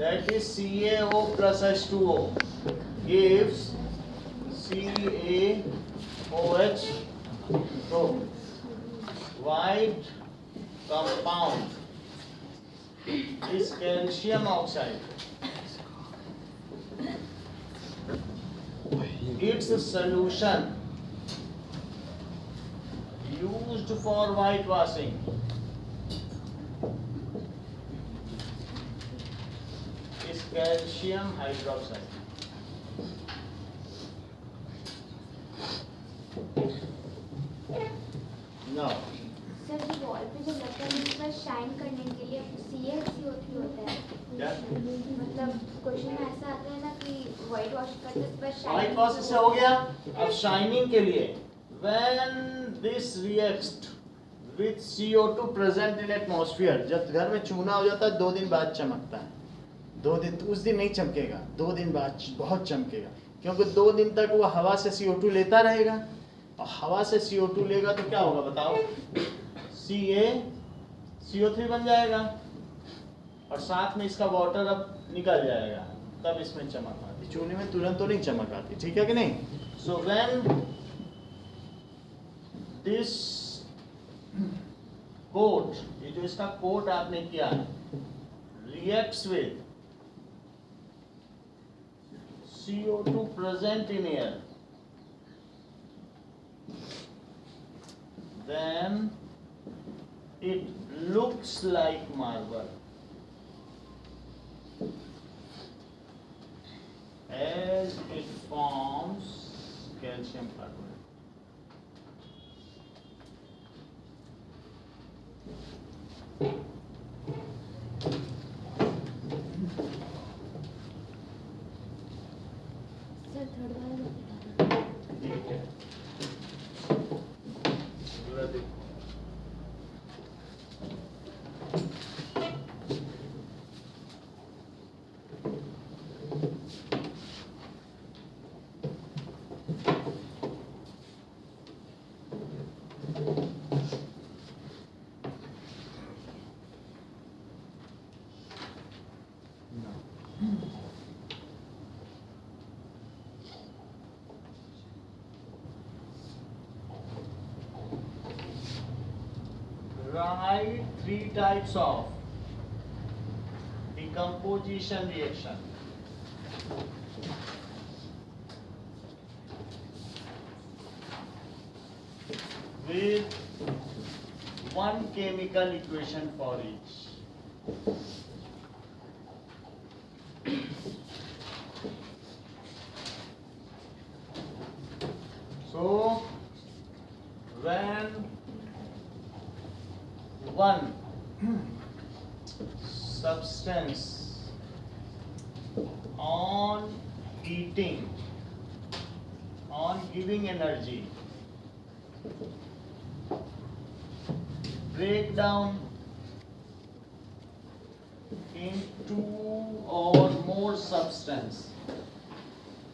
that is CaO plus H2O gives CaOH. So white compound is calcium oxide. Its solution used for whitewashing is calcium hydroxide. Now, sir ये wall पे जो लगता है इस पर shine करने के लिए CaCO3 होता है क्या? मतलब क्वेश्चन में ऐसा आता है ना कि व्हाइट वॉश करते इस पर व्हाइट वॉश से हो गया. अब शाइनिंग के लिए when this reacts with CO2 present in atmosphere, जब घर में चूना हो जाता है 2 दिन बाद चमकता है. 2 दिन उस दिन नहीं चमकेगा, 2 दिन बाद बहुत चमकेगा, क्योंकि 2 दिन तक वो हवा से CO2 लेता रहेगा. और हवा से CO2 लेगा तो क्या होगा बताओ? CO3 बन जाएगा और साथ में इसका वाटर अब निकल जाएगा, तब इसमें चमक आती. चूने में तुरंत तो नहीं चमक आती, ठीक है कि नहीं? सो व्हेन दिस कोट, ये जो इसका कोट आपने किया reacts with CO2 present in air, then it looks like marble as it forms calcium carbonate. Sir third वाला ठीक है, अगला देखो. Write 3 types of decomposition reaction. With one chemical equation for each. So when one substance on heating, on giving energy, break down into or more substance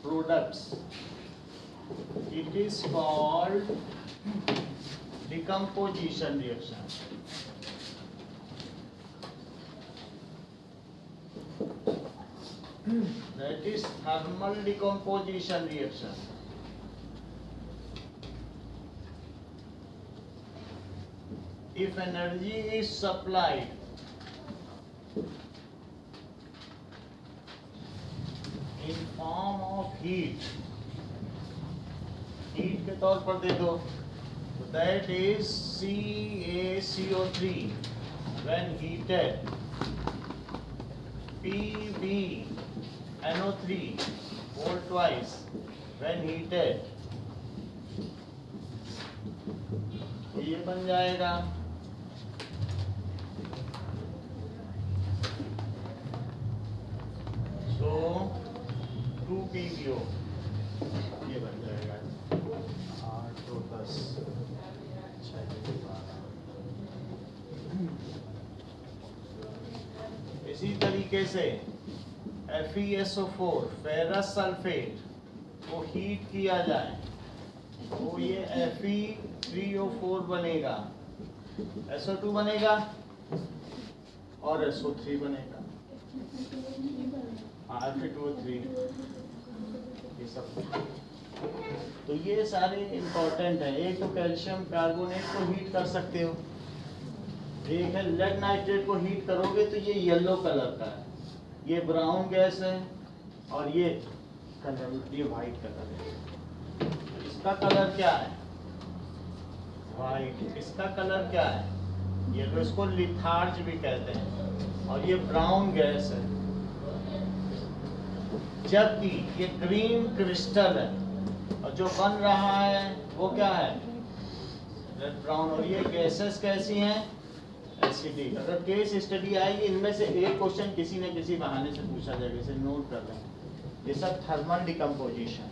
products, it is called decomposition reaction. That is thermal decomposition reaction. If energy is supplied in form of heat, heat के तौर पर दे दो, so that is CaCO3 when heated, PbNO3 whole twice when heated, ये बन जाएगा. So 2PbO ये बन जाएगा. 8 और 10 इसी तरीके से FeSO4 फेरस सल्फेट को हीट किया जाए तो ये Fe3O4 बनेगा, SO2 बनेगा और SO3 बनेगा. Fe2O3 ये सब। तो ये सारे इम्पोर्टेंट है। एक तो कैल्शियम कार्बोनेट को हीट कर सकते हो, एक है लेड नाइट्रेट को हीट करोगे तो ये येलो कलर का है, ये ब्राउन गैस है, और ये कलर ये वाइट कलर है। इसका कलर क्या है? वाइट। इसका कलर क्या है? ये तो इसको लिथार्ज भी कहते हैं, और ये ब्राउन गैस है। जबकि ये ग्रीन क्रिस्टल है, और जो बन रहा है वो क्या है? Red brown. और ये गैसेस कैसी हैं? एसिडिक। अगर केस स्टडी आएगी, इनमें से एक क्वेश्चन किसी न किसी बहाने से पूछा जाएगा, इसे नोट कर लें। ये सब थर्मल डिकम्पोजिशन।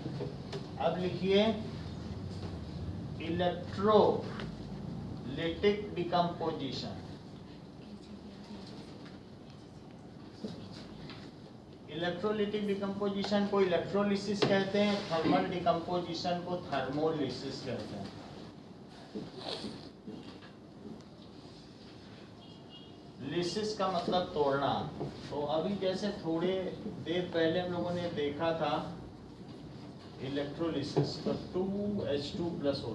अब लिखिए इलेक्ट्रोलिटिक डिकम्पोजिशन। इलेक्ट्रोलिटिक डिकम्पोजिशन को इलेक्ट्रोलिसिस कहते हैं, थर्मल डिकम्पोजिशन को थर्मोलिसिस कहते हैं। लिसिस का मतलब तोड़ना। तो अभी जैसे थोड़े देर पहले हम लोगों ने देखा था इलेक्ट्रोलिसिस, तो 2H2+O2।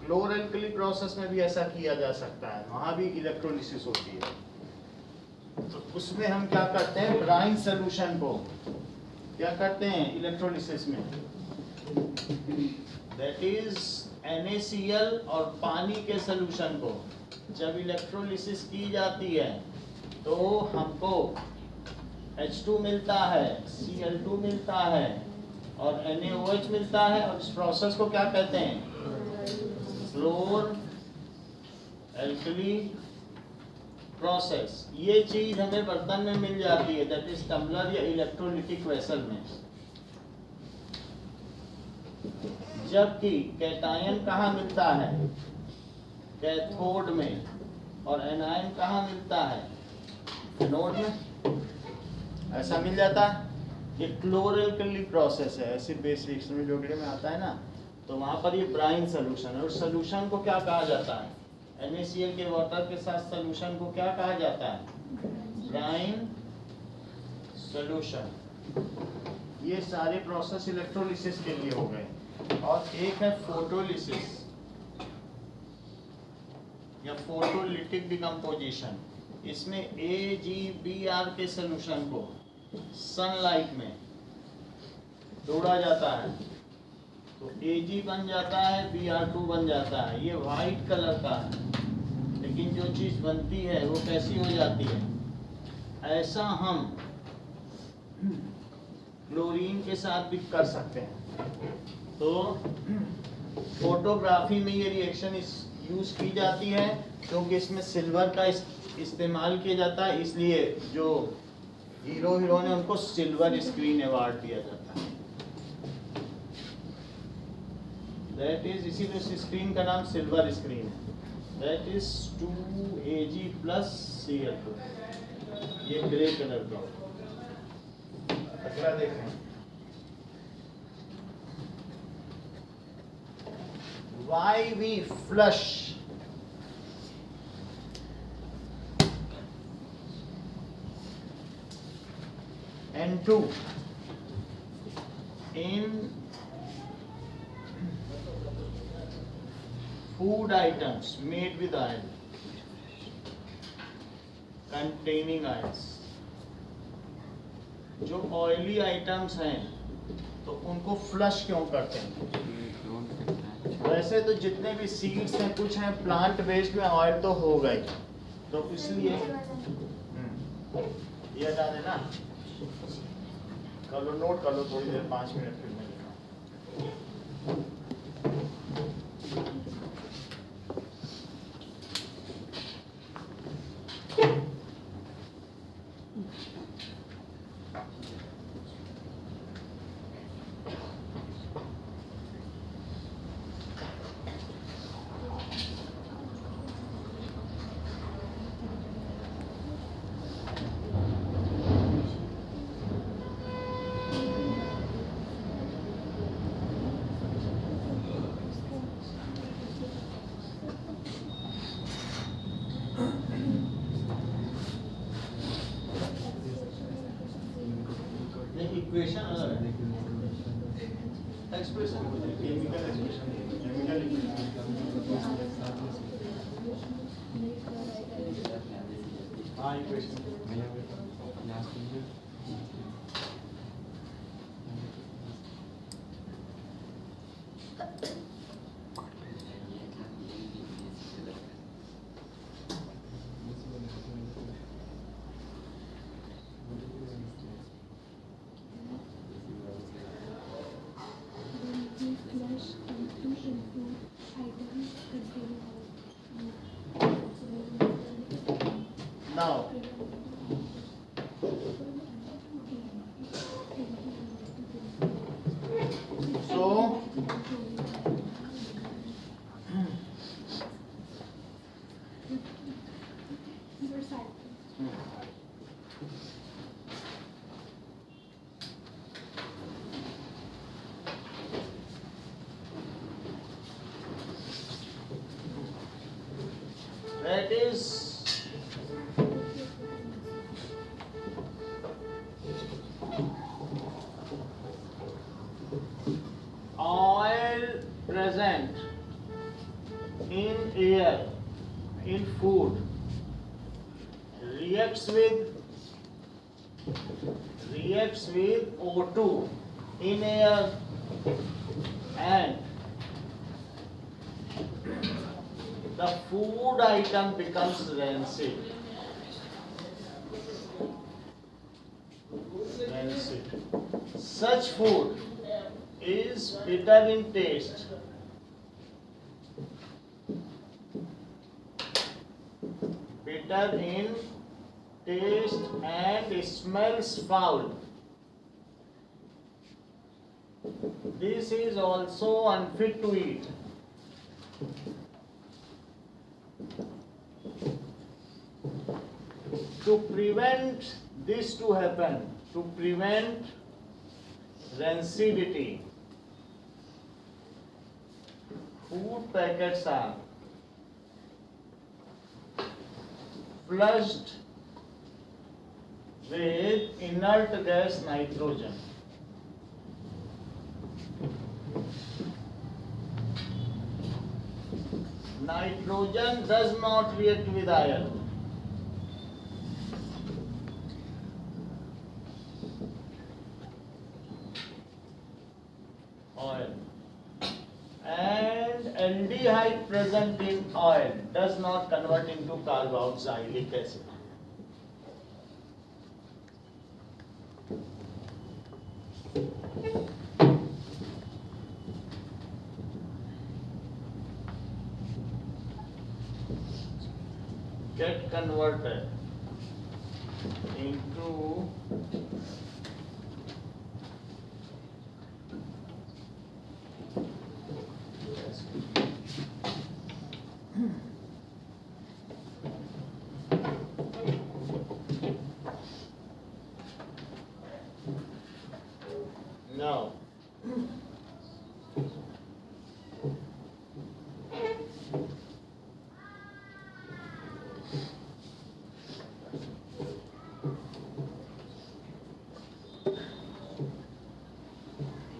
क्लोरल्कली प्रोसेस में भी ऐसा किया जा सकता है, वहां भी इलेक्ट्रोलिसिस होती है। तो उसमें हम क्या करते हैं? ब्राइन सोल्यूशन को क्या करते हैं इलेक्ट्रोलिसिस में? दैट इज NaCl और पानी के सोल्यूशन को जब इलेक्ट्रोलिसिस की जाती है तो हमको H2 मिलता है, Cl2 मिलता है और NaOH मिलता है, और इस प्रोसेस को क्या कहते हैं? क्लोर एल्कली प्रोसेस। ये चीज हमें बर्तन में मिल जाती है, दैट इज टम्बलर या इलेक्ट्रोलिटिक वेसल में। जबकि कैटायन कहाँ मिलता है? कैथोड में। और एनायन कहाँ मिलता है? एनोड में। ऐसा मिल जाता है। ये क्लोरल्कली प्रोसेस है, एसिड बेस रिएक्शन में जो में आता है ना, तो वहां पर ये ब्राइन सोल्यूशन है। और सोल्यूशन को क्या कहा जाता है? NaCl के वाटर के साथ सोल्यूशन को क्या कहा जाता है? Brine solution. ये सारे प्रोसेस इलेक्ट्रोलिसिस के लिए हो गए। और एक है फोटोलिसिस या फोटोलिटिक डिकम्पोजिशन। इसमें AgBr के सोल्यूशन को सनलाइट में तोड़ा जाता है, तो Ag बन जाता है, Br2 बन जाता है। ये वाइट कलर का है, लेकिन जो चीज बनती है वो कैसी हो जाती है? ऐसा हम क्लोरीन के साथ भी कर सकते हैं। तो फोटोग्राफी में ये रिएक्शन यूज की जाती है, क्योंकि इसमें सिल्वर का इस्तेमाल किया जाता है, इसलिए जो हीरो हीरोइन है उनको सिल्वर स्क्रीन अवार्ड दिया जाता है। दैट इज, इसीलिए उस स्क्रीन का नाम सिल्वर स्क्रीन है। That is 2Ag+Cl2। ये ग्रे कलर का। अगला देखें, why we flush N2 in food items made with iron, containing ions। जो ऑयली आइटम्स हैं तो उनको फ्लश क्यों करते हैं? वैसे तो जितने भी सीड्स हैं, कुछ हैं प्लांट बेस्ड में, ऑयल तो हो गई, तो इसलिए ये हटा देना। कर लो, नोट कर लो थोड़ी देर, 5 मिनट फिर मैं इक्वेशन अलग है, एक्सप्रेशन केमिकल एक्सप्रेशन, केमिकल हाँ equation now. So that is oil present in air, in food, reacts with O2 in air, and the food item becomes rancid. Such food is bitter in taste, and smells foul. This is also unfit to eat. To prevent this to happen, to prevent rancidity, food packets are flushed with inert gas nitrogen. Nitrogen does not react with iron. Oil. And aldehyde present in oil does not convert into carboxylic acid. Get converted into now.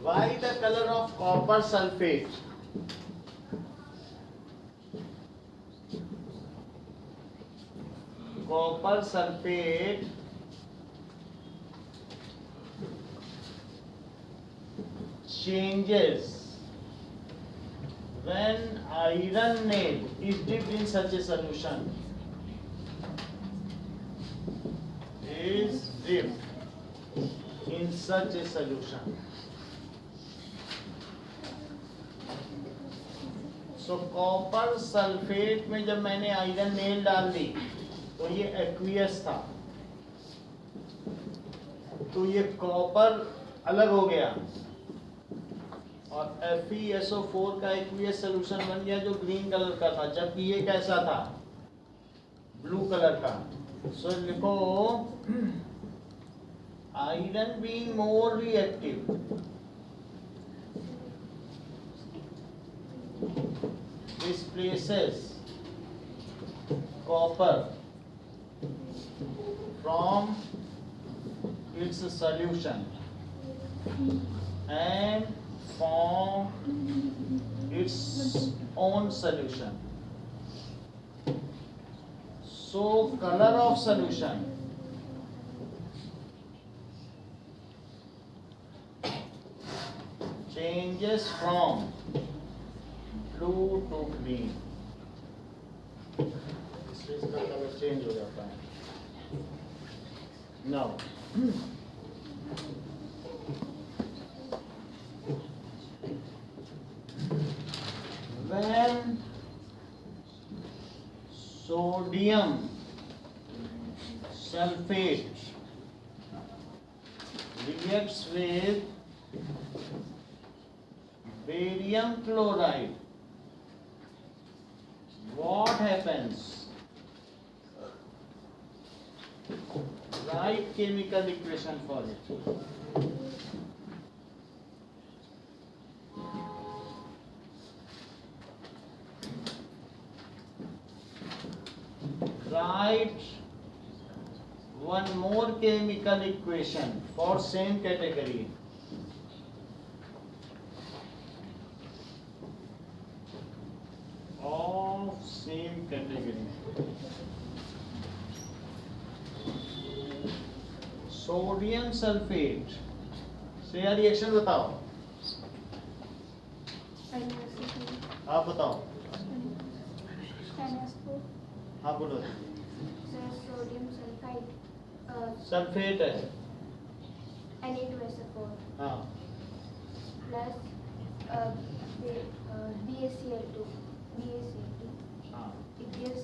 Why the color of copper sulfate? Copper sulfate changes when iron nail is dipped in such a solution. Is dipped in such a solution. So copper sulphate में जब मैंने iron nail डाल दी तो ये aqueous था, तो ये copper अलग हो गया और FeSO4 का एक्वियस सोल्यूशन बन गया जो ग्रीन कलर का था, जबकि ये कैसा था, ब्लू कलर का. सो लिखो iron being more reactive, displaces copper from its solution. and form its own solution. So color of solution changes from blue to green. इससे इसका कलर चेंज हो जाता है. Now when sodium sulfate reacts with barium chloride, what happens? Write chemical equation for it. Write one more chemical equation for same category. Of same category. Sodium sulphate से यार reaction बताओ. आप बताओ. हाँ बोलो. सोडियम सल्फाइड सल्फेट है. Na2SO4 हाँ plus BaCl2. हाँ. It gives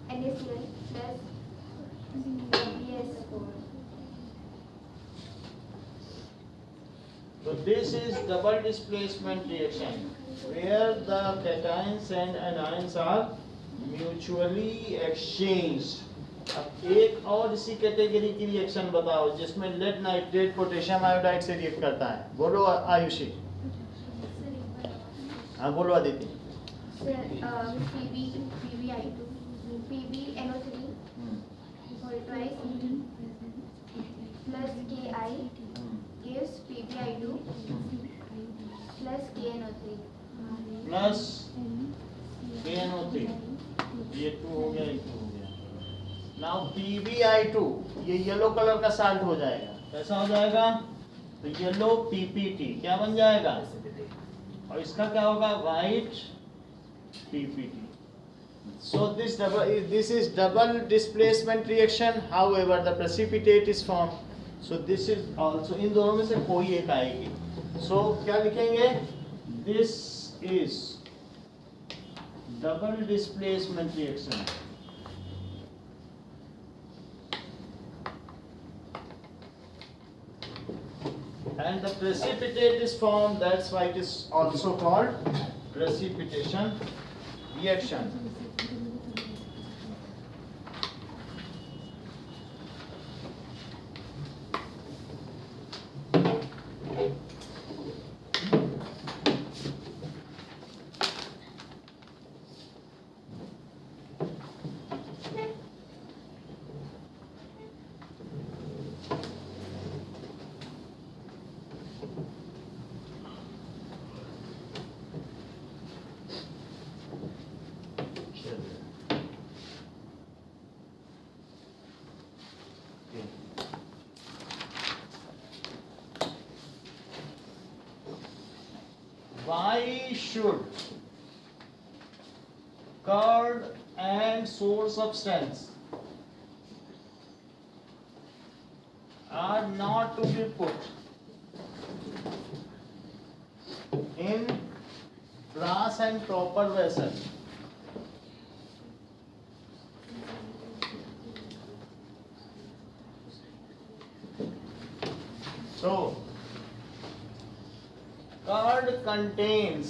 NaCl plus BaSO4. So this is double displacement reaction where the cations and anions are mutually exchanged. अब एक और इसी कैटेगरी की रिएक्शन बताओ जिसमें लेड नाइट्रेट पोटेशियम आयोडाइड से रिएक्ट करता है. बोलो आयुषी. हाँ बोलो Aditi. PbNO3 whole twice plus Ki gives PbI2 plus KNO3 plus KNO3. ये 2 हो गया, ये 2 हो गया. नाउ PbI2 ये येलो कलर का साल्ट हो जाएगा. कैसा हो जाएगा? तो येलो PPT क्या बन जाएगा? और इसका क्या होगा? White PPT. So this is double displacement reaction. However, the precipitate is formed. So this is also इन दोनों में से कोई एक आएगी. So क्या लिखेंगे? This is double displacement reaction. And the precipitate is formed. That's why it is also called precipitation reaction. Why should curd and sour substance are not to be put in brass and copper vessel? So curd contains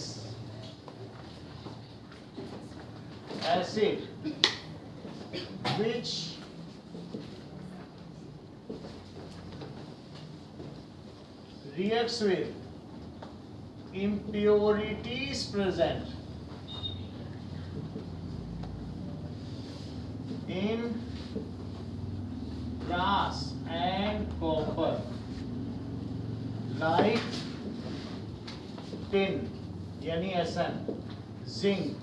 acid which reacts with impurities present in brass and copper tin यानी एसन, zinc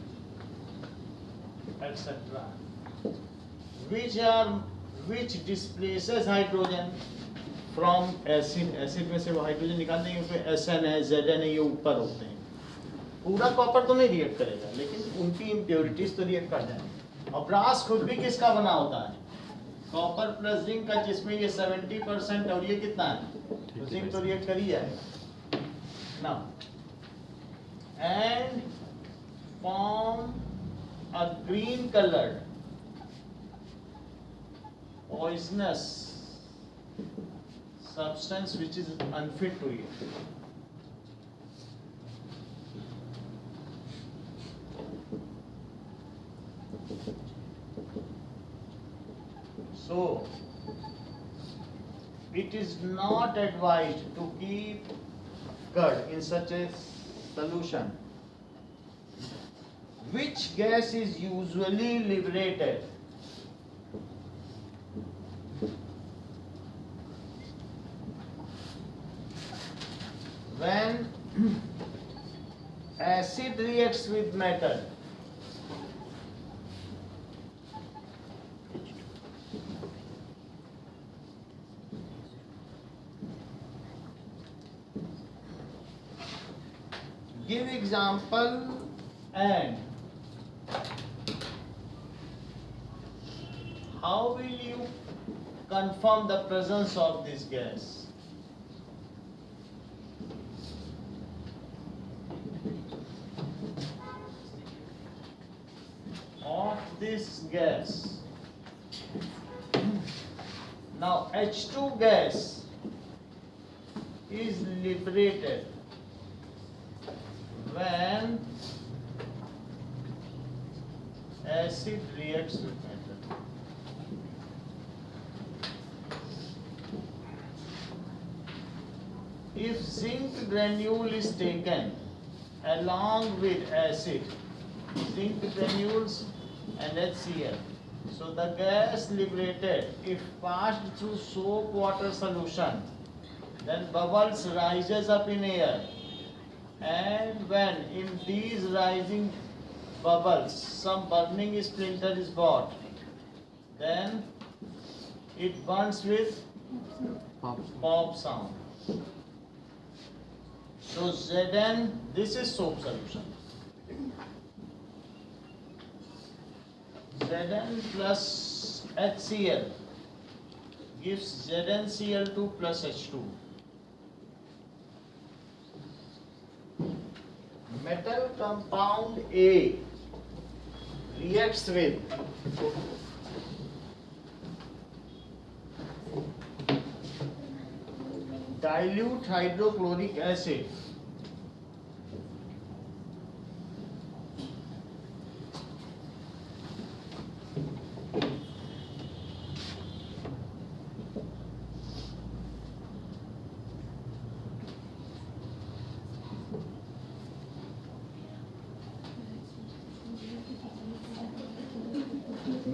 etc. which displaces hydrogen from acid. Acid में से वो hydrogen निकालते हैं क्योंकि Sn है, Zn है, ये ऊपर होते हैं. पूरा कॉपर तो नहीं रिएक्ट करेगा लेकिन उनकी इम्प्योरिटीज तो रिएक्ट कर जाएंगे. और ब्रास खुद भी किसका बना होता है? कॉपर प्लस जिंक का, जिसमें ये 70% और ये कितना है? तो जिंक तो रिएक्ट कर ही जाएगा ना. And form a green colored poisonous substance which is unfit to eat. So it is not advised to keep curd in such a solution. Which gas is usually liberated? When acid reacts with metal. Give example and how will you confirm the presence of this gas? Of this gas. Now H2 gas is liberated when acid reacts with metal. If zinc granule is taken along with acid, zinc granules and HCl, so the gas liberated, if passed through soap water solution, then bubbles rises up in air, and when in these rising bubbles some burning splinter is brought, then it burns with pop sound. So Zn, this is soap solution. Zn plus HCl gives ZnCl2 plus H2. Metal compound A reacts with dilute hydrochloric acid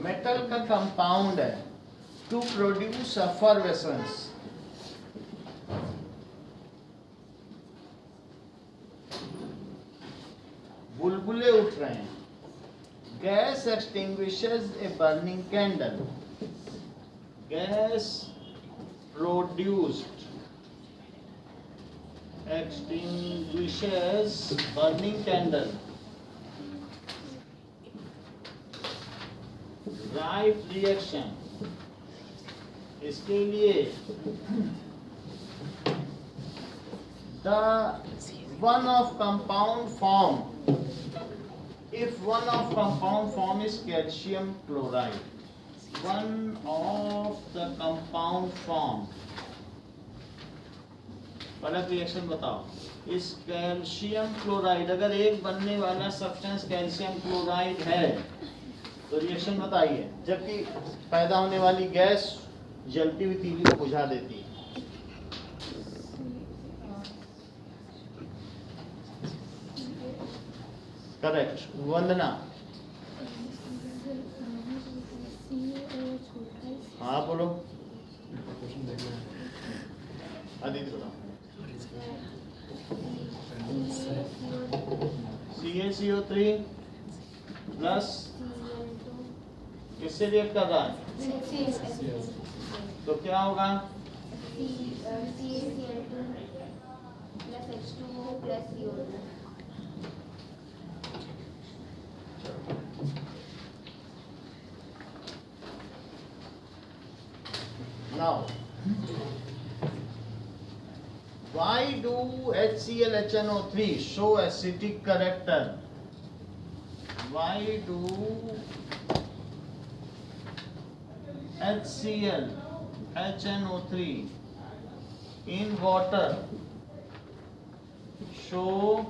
metal का compound है to produce effervescence. बुलबुले उठ रहे हैं. Gas extinguishes a burning candle. Gas produced extinguishes burning candle. Right reaction, इसके लिए the one of compound form, if one of compound form is calcium chloride, one of the compound form, गलत reaction बताओ. इस calcium chloride, अगर एक बनने वाला substance calcium chloride है तो रिएक्शन बताइए. जबकि पैदा होने वाली गैस जलती हुई तीली को बुझा देती है. करेक्ट. वंदना, हाँ बोलो. अदिति बताओ. CaCO3 प्लस किससे रिएक्ट कर रहा है? तो क्या होगा? CaCl2 plus H2O plus CO2. Now, why do HCl HNO3 show acidic character? Why do HCl HNO3 in water show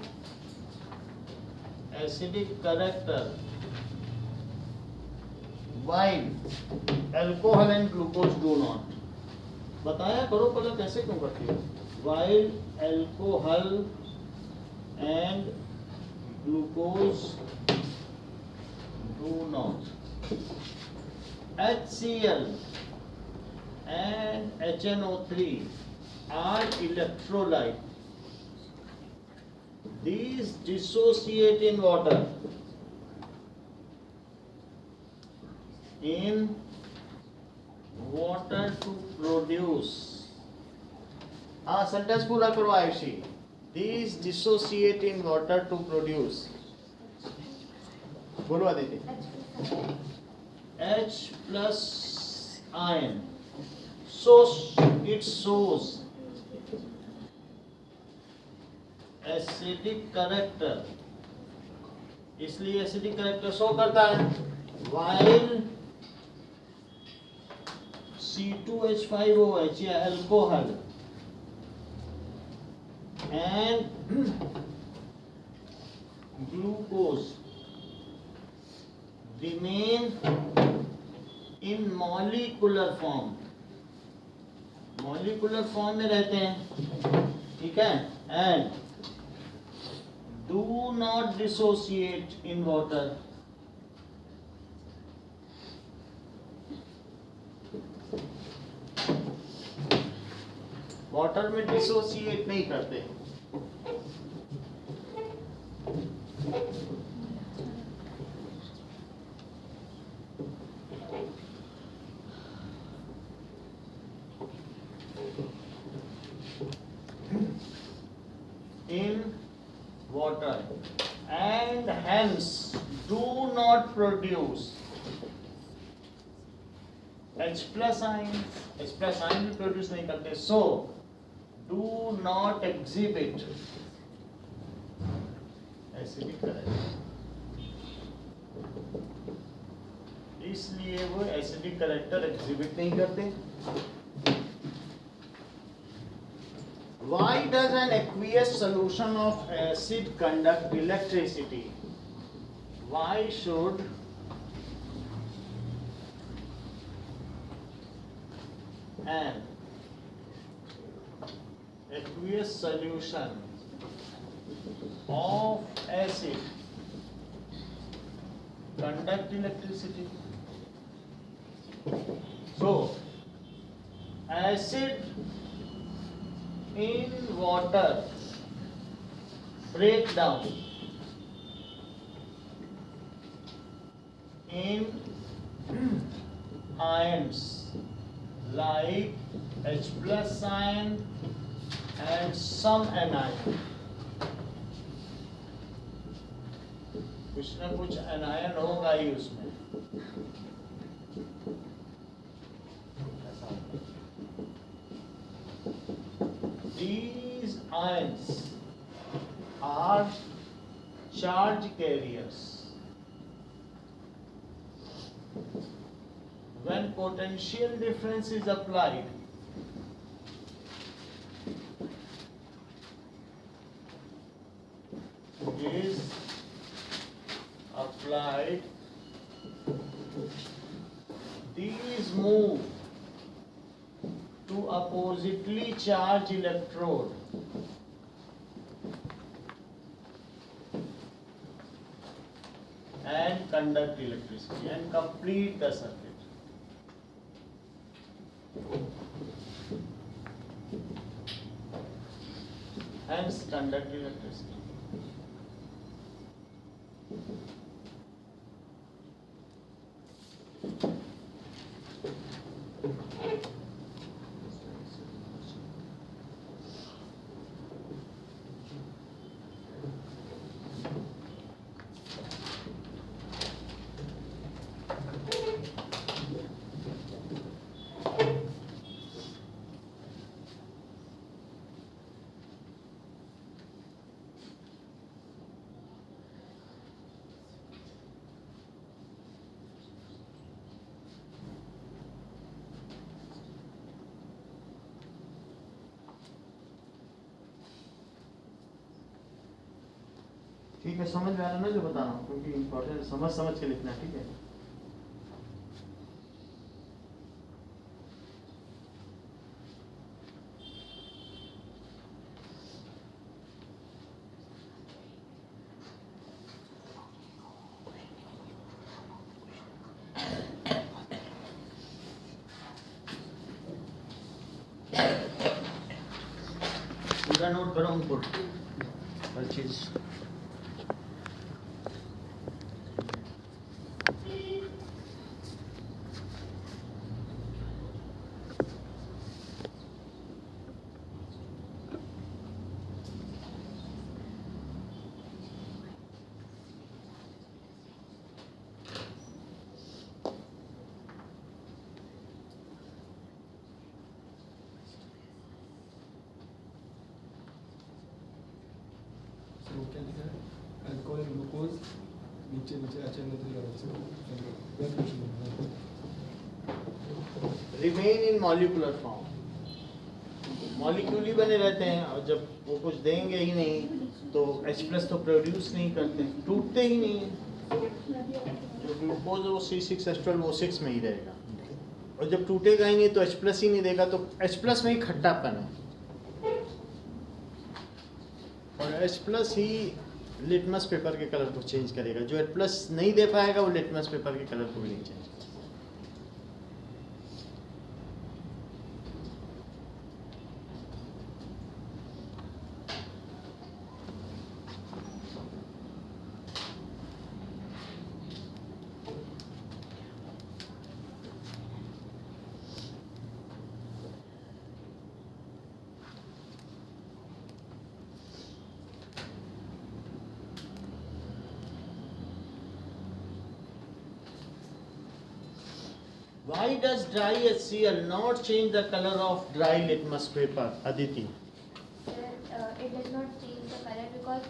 acidic character while alcohol and glucose do not? बताया करो पहले कैसे क्यों करती हो? While alcohol and glucose do not. HCl and HNO3 are electrolyte. These dissociate in water. To produce. Sentence पूरा करो Ayushi. These dissociate in water to produce. बोलो Aditya. H plus ion. So it shows acidic character. इसलिए acidic character show करता है. While C2H5OH या alcohol and glucose remain in molecular form. Molecular form में रहते हैं, ठीक है, and do not dissociate in water. Water में डिसोसिएट नहीं करते. In water and hence do not produce H plus ions. H plus ion भी प्रोड्यूस नहीं करते. So do not exhibit acidic character. इसलिए वो acidic character exhibit नहीं करते. Why does an aqueous solution of acid conduct electricity? Why should an aqueous solution of acid conduct electricity? So, acid in water break down in ions like H plus ion and some anion. कुछ ना कुछ anion होगा ही उसमें. These ions are charge carriers. When potential difference is applied, these move to oppositely charged electrode and conduct electricity and complete the circuit. Hence conduct electricity. ठीक है, समझ में आ रहा है ना जो बता रहा हूँ, क्योंकि इम्पोर्टेंट समझ के लिखना है, ठीक है। पूरा नोट करो उनको हर चीज। वो क्या लिखा है? अल्कोहल एंड ग्लूकोज नीचे अच्छा नहीं remain in molecular form, molecule ही बने रहते हैं, और जब वो कुछ देंगे ही नहीं तो H+ तो प्रोड्यूस नहीं करते, टूटते ही नहीं है। जो ग्लूकोज वो C6H12 वो 6 में ही रहेगा, और जब टूटेगा ही नहीं तो H+ ही नहीं देगा, तो H+ में ही खट्टापन है, और H+ ही लिटमस पेपर के कलर को चेंज करेगा। जो H+ नहीं दे पाएगा वो लिटमस पेपर के कलर को भी नहीं चेंज करेगा। Why does dry HCl not change the color of dry litmus paper, Aditi? It does not change the color because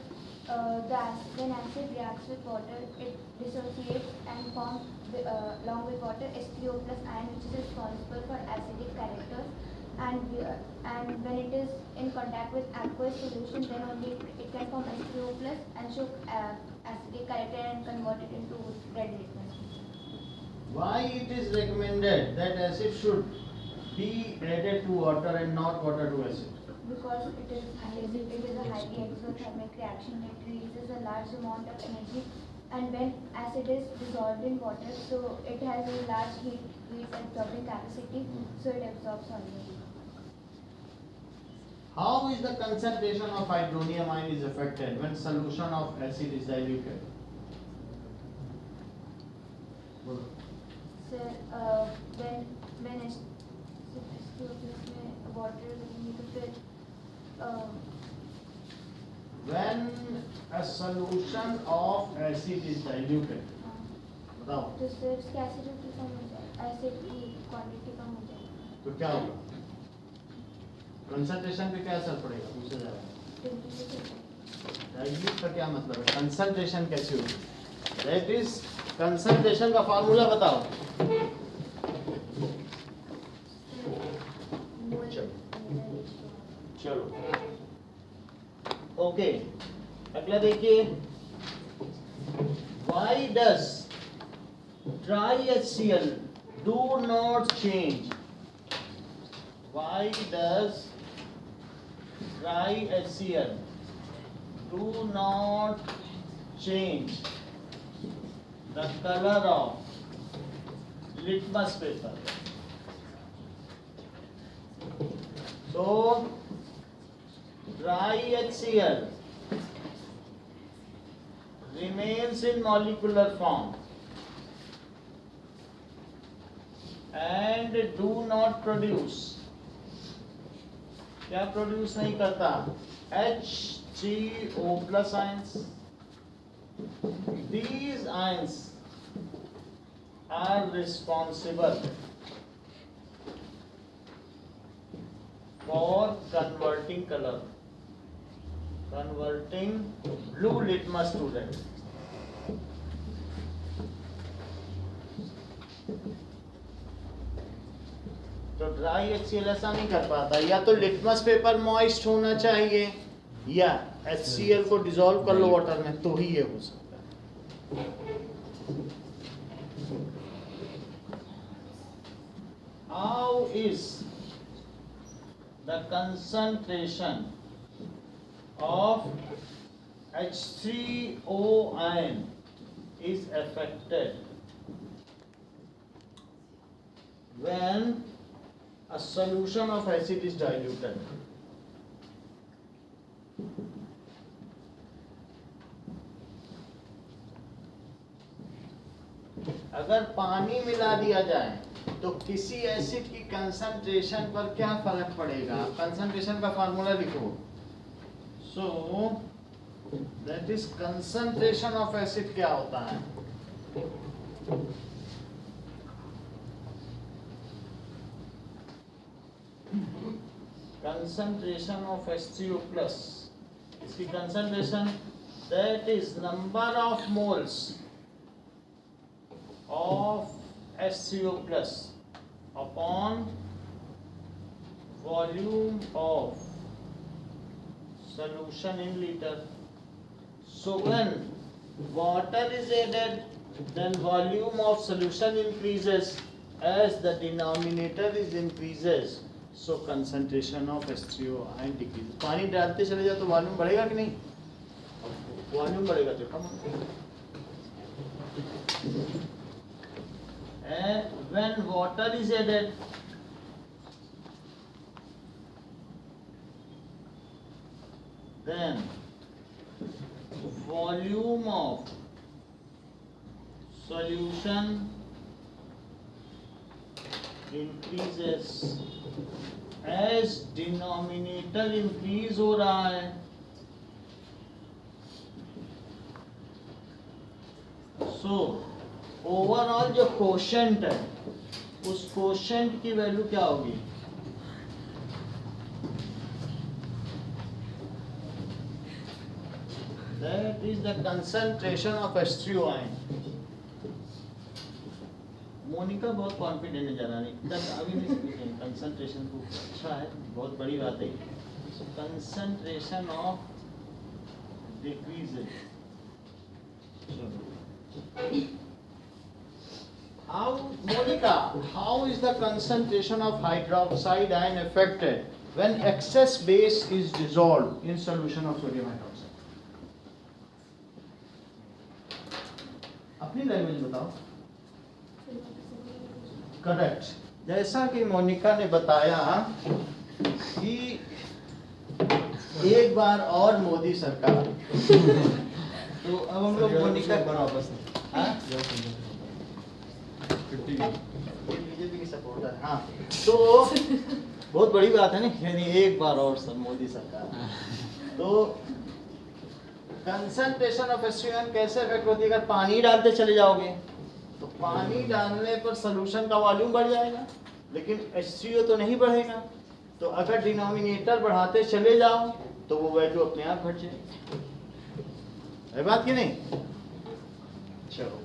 when acid reacts with water, it dissociates and forms along with water H3O plus ion, which is responsible for acidic characters. And when it is in contact with aqueous solution, then only it can form H3O plus and show acidic character and convert it into red litmus. Why it is recommended that acid should be added to water and not water to acid? Because it is a highly exothermic reaction. It releases a large amount of energy, and when acid is dissolved in water, so it has a large heat absorbing capacity, so it absorbs only. How is the concentration of hydronium ion is affected when solution of acid is diluted? So when H2O में water लगेंगे तो फिर When a solution of acid is diluted, बताओ तो फिर उसकी acidity कम हो जाए, एसिड की क्वांटिटी कम हो जाए, तो क्या होगा? कंसंट्रेशन पे क्या असर पड़ेगा? पूछा जा रहा है। डाइल्यूट का क्या मतलब है? कंसंट्रेशन कैसे होगी? दैट इज कंसंट्रेशन का फार्मूला बताओ। चलो ओके, अगला देखिए, why does dry HCl do not change? Why does dry HCl do not change the color of litmus paper? So dry HCl remains in molecular form and do not produce, क्या produce नहीं करता? HCO plus ions. These ions are responsible for converting color, converting blue litmus to red. तो dry HCl ऐसा नहीं कर पाता, या तो लिटमस पेपर मॉइस्ट होना चाहिए या HCl को डिसॉल्व कर लो वाटर में तो ही ये हो सकता है। How is the concentration of H3O ion is affected when a solution of acid is diluted? अगर पानी मिला दिया जाए तो किसी एसिड की कंसंट्रेशन पर क्या फर्क पड़ेगा? कंसंट्रेशन का फार्मूला लिखो। So that is concentration of acid क्या होता है? कंसंट्रेशन ऑफ H3O प्लस, इसकी concentration that is number of moles of HCO plus upon volume of solution in liter. So when water is added, then volume of solution increases as the denominator is increases. So concentration of H3O ion decreases. पानी डालते चले जाओ तो volume बढ़ेगा कि नहीं? Volume बढ़ेगा तो कम होगा। And when water is added, then volume of solution increases as denominator increase हो रहा है। So ओवरऑल जो कोशेंट है उस कोशेंट की वैल्यू क्या होगी? That is the concentration of H3O ion। Monika बहुत कॉन्फिडेंट नजर आ रही है, अभी नहीं कंसंट्रेशन को अच्छा है, बहुत बड़ी बात है। Concentration of decreases. How, Monica, how is the concentration of hydroxide ion affected when excess base is dissolved in solution of sodium hydroxide? अपनी लैंग्वेज बताओ। करेक्ट। जैसा कि मोनिका ने बताया कि एक बार और मोदी सरकार तो अब हम लोग मोनिका बीजेपी की सपोर्टर। हाँ, तो बहुत बड़ी बात है ना, यानी एक बार और सर मोदी सरकार। तो कंसंट्रेशन ऑफ H3O कैसे इफेक्ट होती है? अगर पानी डालते चले जाओगे तो पानी डालने पर सोल्यूशन का वॉल्यूम बढ़ जाएगा, लेकिन H3O तो नहीं बढ़ेगा। तो अगर डिनोमिनेटर बढ़ाते चले जाओ तो वो वैल्यू अपने आप घट जाएगी। है बात कि नहीं? चलो,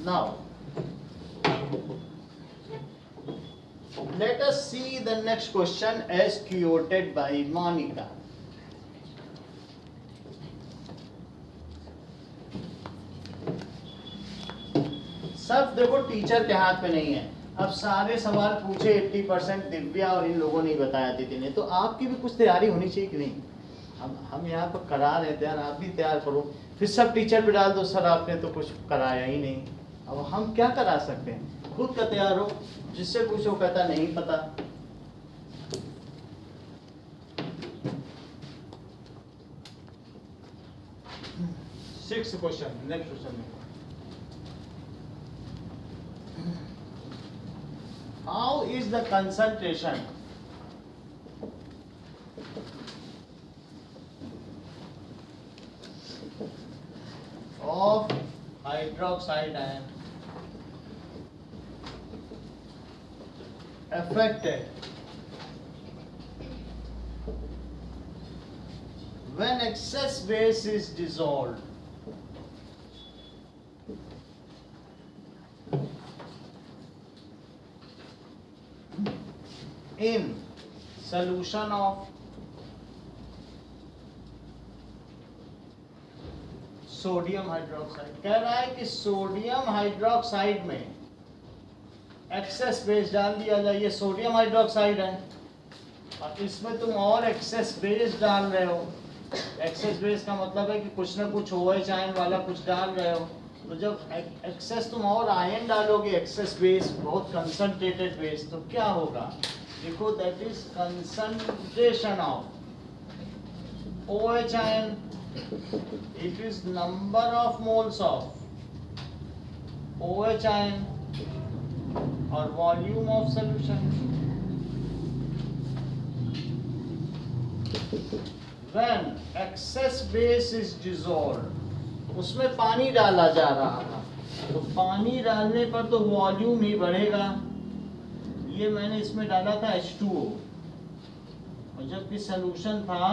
now let us see the next question as quoted by Monica. सब देखो टीचर के हाथ में नहीं है। अब सारे सवाल पूछे 80% दिव्या और इन लोगों ने बताया थी ने, तो आपकी भी कुछ तैयारी होनी चाहिए कि नहीं? हम यहाँ पर करा रहे हैं तैयार, आप भी तैयार करो। फिर सब टीचर पे डाल दो सर आपने तो कुछ कराया ही नहीं। अब हम क्या करा सकते हैं? खुद का तैयार हो, जिससे पूछो कहता नहीं पता। Sixth question, next question. How is the concentration of hydroxide ion affected when excess base is dissolved in solution of sodium hydroxide कह रहा है कि सोडियम हाइड्रोक्साइड में एक्सेस बेस डाल दिया जाए। ये सोडियम हाइड्रोक्साइड है और इसमें तुम और एक्सेस बेस डाल रहे हो। एक्सेस बेस का मतलब है कि कुछ ना कुछ OH आयन वाला कुछ डाल रहे हो। तो जब एक्सेस तुम और आयन डालोगे, एक्सेस बेस, बहुत कंसंट्रेटेड बेस, तो क्या होगा? देखो, that is concentration of OH ion. It is number of moles of OH ion or volume of solution. When excess base is dissolved, उसमें पानी डाला जा रहा था, तो पानी डालने पर तो वॉल्यूम ही बढ़ेगा। ये मैंने इसमें डाला था H2O, और जबकि सॉल्यूशन था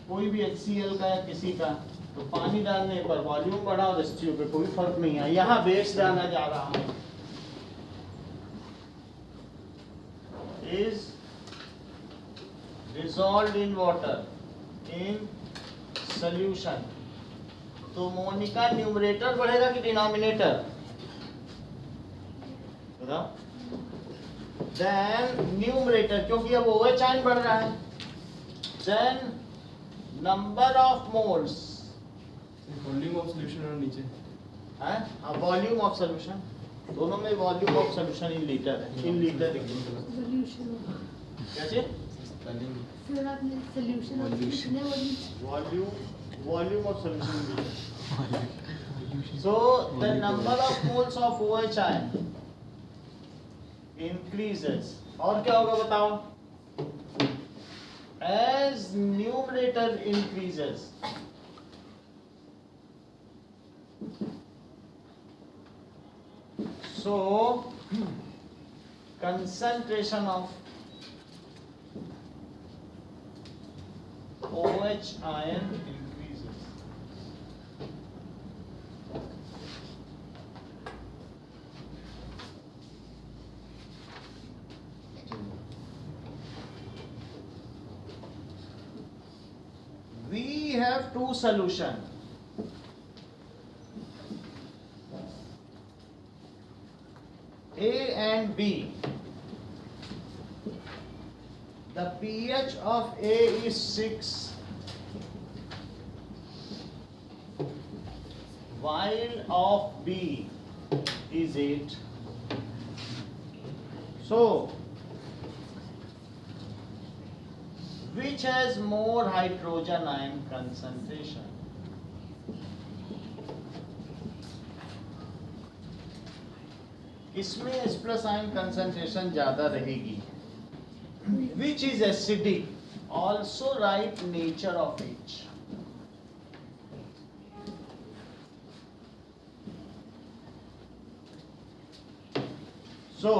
कोई भी HCl का या किसी का, तो पानी डालने पर वॉल्यूम बढ़ा और H2O पे कोई फर्क नहीं है। यहाँ बेस डाला जा रहा है, is dissolved in water in solution। तो मोनिका, न्यूमरेटर बढ़ेगा कि डिनोमिनेटर? बताओ। देन न्यूमरेटर, क्योंकि अब OH आयन बढ़ रहा है, then number of moles, volume of solution और नीचे है वॉल्यूम ऑफ सॉल्यूशन, दोनों में volume of solution in litre है। इन लीटर क्या चीज? सर आपने सॉल्यूशन और कितने volume of solution. So the number of moles of OH ion increases. और क्या होगा बताओ? As numerator increases, so concentration of OH ion increases. We have two solutions. A and B. The pH of A is 6, while of B is 8. So, which has more hydrogen ion concentration? इसमें H+ ion concentration ज्यादा रहेगी। Which is acidic? Also write nature of each. So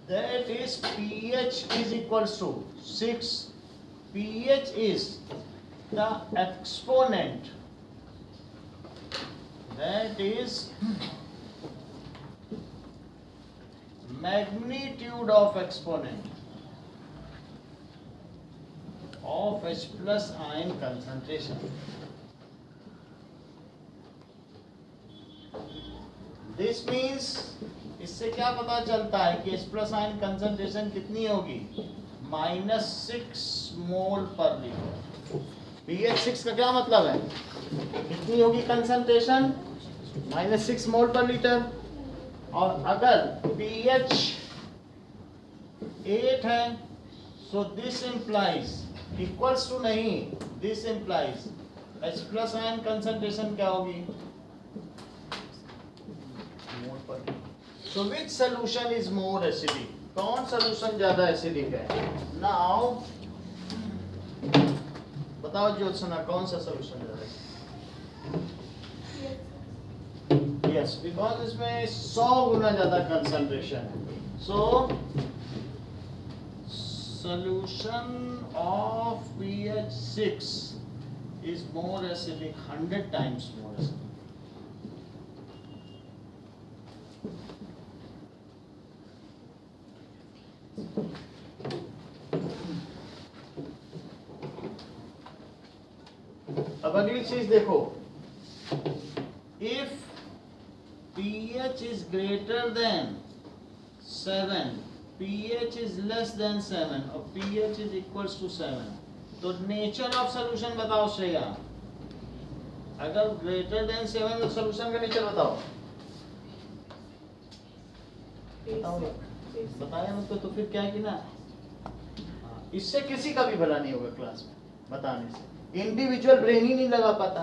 that is pH is equals to 6. pH is the exponent, that is magnitude of exponent of H+ ion concentration. This means, इससे क्या पता चलता है कि H+ ion concentration कितनी होगी? -6 मोल पर litre. pH 6 का क्या मतलब है? कितनी होगी कंसंट्रेशन? -6 मोल पर लीटर। और अगर pH 8 है, so this implies equals to नहीं, this implies H+ ion concentration क्या होगी? So which solution is more acidic? कौन solution ज्यादा acidic है? Now बताओ ज्योत्सना, कौन सा solution ज्यादा है? Yes, because इसमें 100 गुना ज्यादा concentration है। So solution of pH 6 is more acidic, 100 times more acidic. अब अगली चीज देखो, if pH is greater than 7, pH is less than 7 और pH is equals to 7, तो नेचर ऑफ सोल्यूशन बताओ श्रेया। अगर ग्रेटर देन 7 तो सोल्यूशन का नेचर बताओ। बताया मुझको, तो फिर क्या है कि ना, इससे किसी का भी भला नहीं होगा क्लास में बताने से, इंडिविजुअल ब्रेन ही नहीं लगा पाता।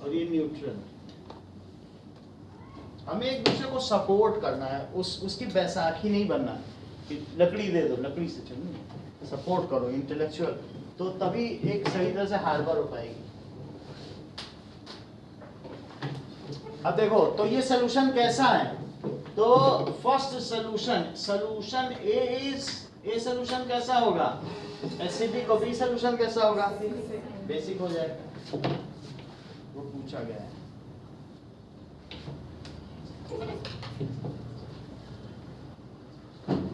और ये न्यूट्रल, हमें एक दूसरे को सपोर्ट करना है, उसकी बैसाखी नहीं बनना है कि लकड़ी दे दो, लकड़ी से चलो, सपोर्ट करो इंटेलेक्चुअल, तो तभी एक सही तरह से हार्बर हो पाएगी। अब देखो, तो ये सोल्यूशन कैसा है, तो फर्स्ट सोल्यूशन ए सोल्यूशन कैसा होगा, एसिडिक, और बी सोल्यूशन कैसा होगा, बेसिक हो जाएगा, वो पूछा गया है।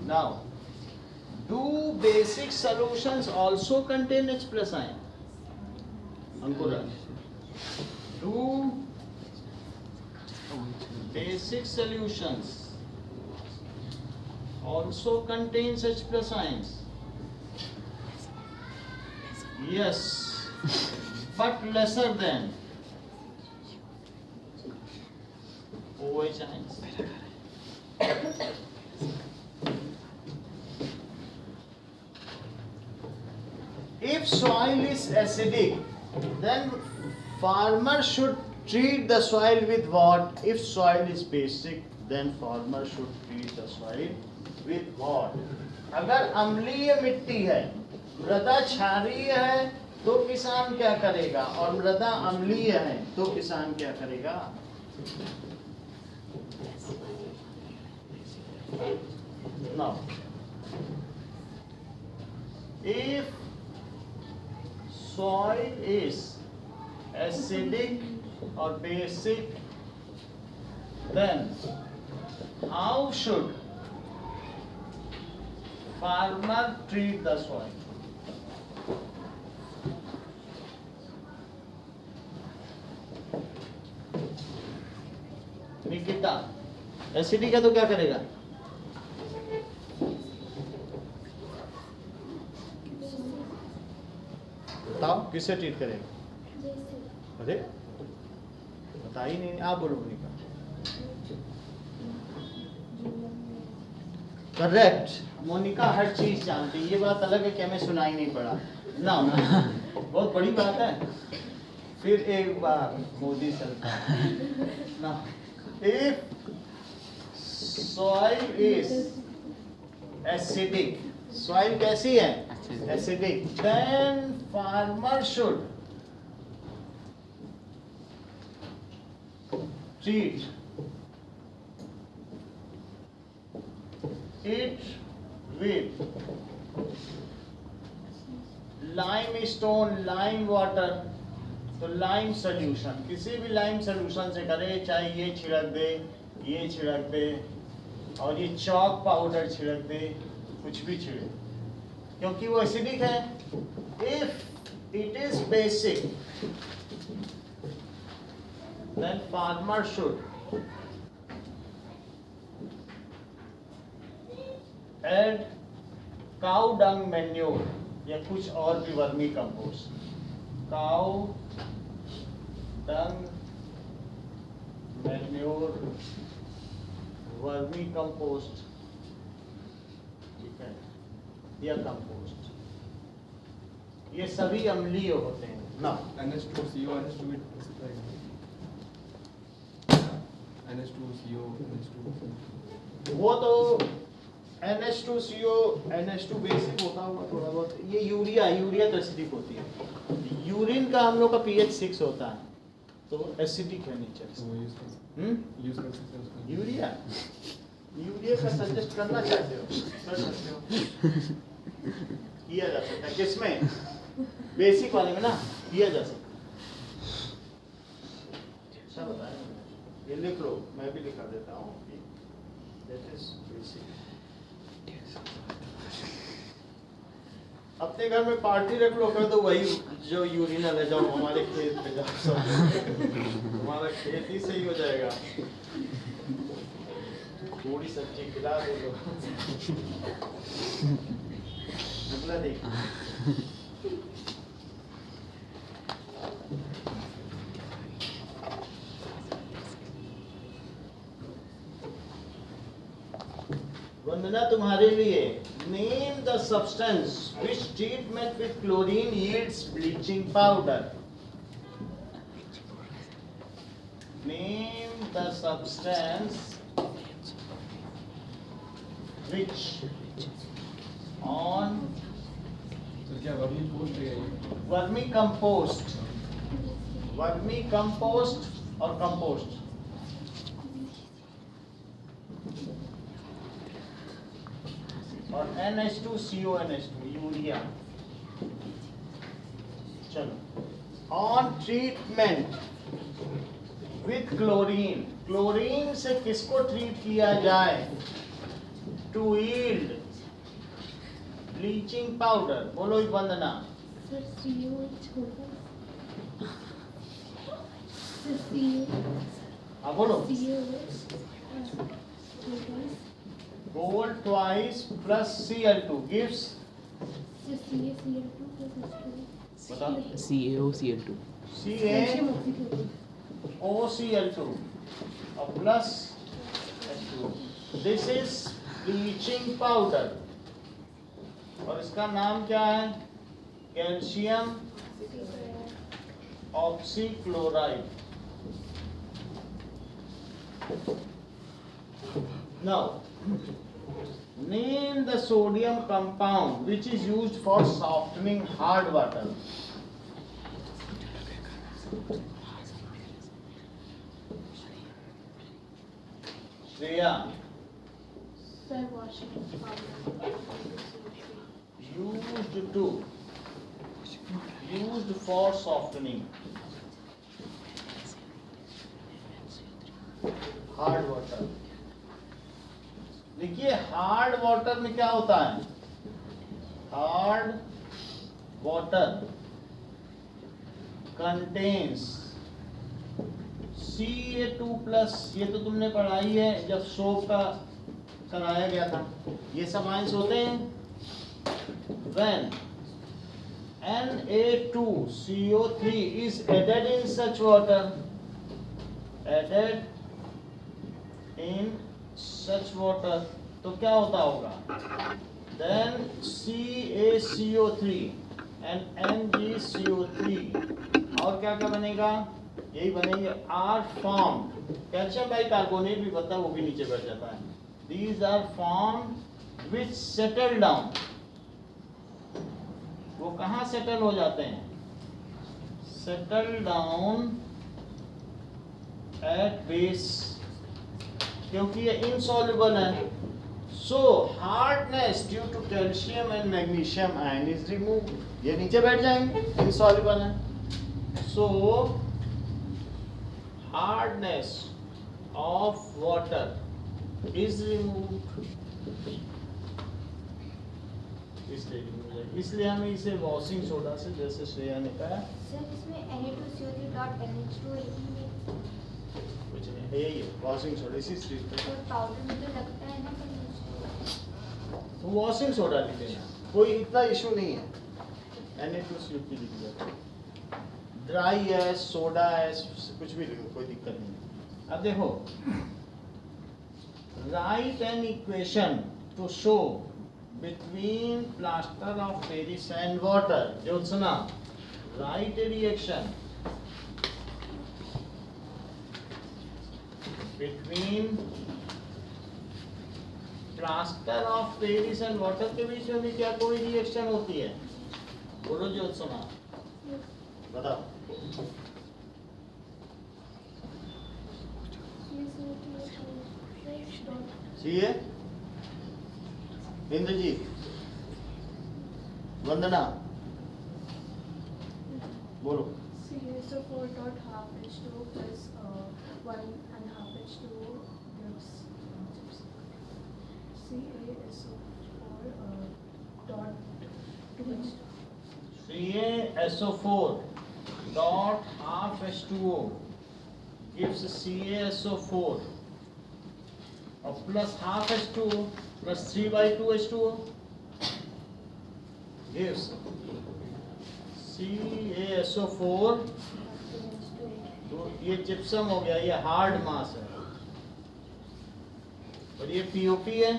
Now, do basic solutions also contain H plus ion? Ankura, do basic solutions also contains H plus ions? Yes, but lesser than OH ions. If soil is acidic, then farmer should treat the soil with what? If soil is basic, then farmer should treat the soil with what? अगर अम्लीय मिट्टी है, मृदा क्षारीय है, तो किसान क्या करेगा, और मृदा अम्लीय है तो किसान क्या करेगा। Now, if soil is acidic or basic, then how should farmer treat the soil? Nikita, acidic है तो क्या करेगा, बताओ किससे ट्रीट करेगा। अरे बता ही नहीं, आप बोलो मोनिका। करेक्ट, मोनिका हर चीज जानती है, ये बात अलग है कि हमें सुनाई नहीं पड़ा ना, बहुत बड़ी बात है। फिर एक बार मोदी सरकार ना, if soil is acidic, soil कैसी है, acidic, then farmer should treat it with limestone, lime water, तो लाइम सोल्यूशन, किसी भी लाइम सोल्यूशन से करे, चाहे ये छिड़क दे, ये छिड़क दे, और ये चॉक पाउडर छिड़क दे, कुछ भी छिड़क, क्योंकि वो एसिडिक है। If it is basic, then farmer should add cow dung manure या कुछ और भी vermicompost, cow dung manure, vermicompost, ठीक है, या कंपोस्ट, ये सभी अम्लीय होते हैं ना। NH2CO, NH2 NH2CO, NH2, वो तो NH2CO, NH2 बेसिक होता होगा थोड़ा बहुत। ये यूरिया तो एसिडिक होती है। यूरिन का हम लोग का pH 6 होता है, तो एसिडिक है नेचर से। यूज कर सकते हैं उसका। यूरिया का सजेस्ट करना चाहते हो, कर सकते हो, किया जा सकता है। किसमें, बेसिक वाले में ना किया जा सकता है। अच्छा बताया, ये लिख लो, मैं भी लिखा देता हूँ, दैट इज बेसिक। अपने घर में पार्टी रख लो, कर दो वही जो यूरिनल है, जाओ हमारे खेत पे जाओ सब तुम्हारा खेत ही सही हो जाएगा। थोड़ी सब्जी खिला दो तो निकला देख। वंदना तुम्हारे लिए, name the substance which treatment with chlorine yields bleaching powder. Name the substance which on sir क्या वर्मी पोस्ट है ये? वर्मी कंपोस्ट और कंपोस्ट और NH2CO NH2 यूरिया। चलो, on treatment with chlorine, chlorine से किसको ट्रीट किया जाए? To yield bleaching powder. बोलो एक वंदना। सर COH होगा। Sir COH। हाँ बोलो। COH Gold twice plus Cl2 gives। Sir CaCl2 plus बताओ। CaOCl2 CaOCl2 और plus H2O। This is bleaching powder और इसका नाम क्या है? Calcium oxychloride. Now name the sodium compound which is used for softening hard water। Shreya, Sir washing powder used for softening hard water। देखिए hard water में क्या होता है? हार्ड वाटर कंटेन्स Ca2+, ये तो तुमने पढ़ाई है जब सोप का कराया गया था। ये सब आयंस होते हैं when Na2CO3 is added in such water, तो क्या होता होगा? then CaCO3 and MgCO3 और क्या क्या बनेगा? यही बनेंगे आर फॉर्म्ड। कैल्शियम बाइकार्बोनेट भी बनता है, वो भी नीचे बैठ जाता है। These are formed which settle down। वो कहाँ सेटल हो जाते हैं? सेटल डाउन एट बेस, क्योंकि ये इनसॉल्युबल है। So hardness due to calcium and magnesium ion is removed, ये नीचे बैठ जाएंगे, इनसॉल्युबल है। So hardness of water is removed, इसलिए हम इसे वॉशिंग सोडा से, जैसे श्रेया ने कहा, सर इसमें Na2CO3.NH2 कुछ नहीं, यही है वॉशिंग सोडा, इसी स्ट्रीट पे तो पाउडर में तो लगता है ना, तो वॉशिंग सोडा लिख देना, कोई इतना इशू नहीं है। Na2CO3 लिख दिया, ड्राई है, सोडा है, कुछ भी लिखो, कोई दिक्कत नहीं है। अब देखो, right an equation two show between plaster of Paris and water। Jyotsna, write a reaction between plaster of Paris and water के बीच में भी क्या कोई रिएक्शन होती है? बोलो ज्योत्सना, बताओ। चाहिए इंद्रजीत, वंदना, बोलो। CaSO4 dot half H2 plus 1.5 H2 gives CaSO4 dot 2 H2 CaSO4 dot half H2O gives CaSO4 और plus half H2O plus 3/2 H2O gives CaSO4। तो ये जिप्सम हो गया, ये हार्ड मास है, और ये POP है।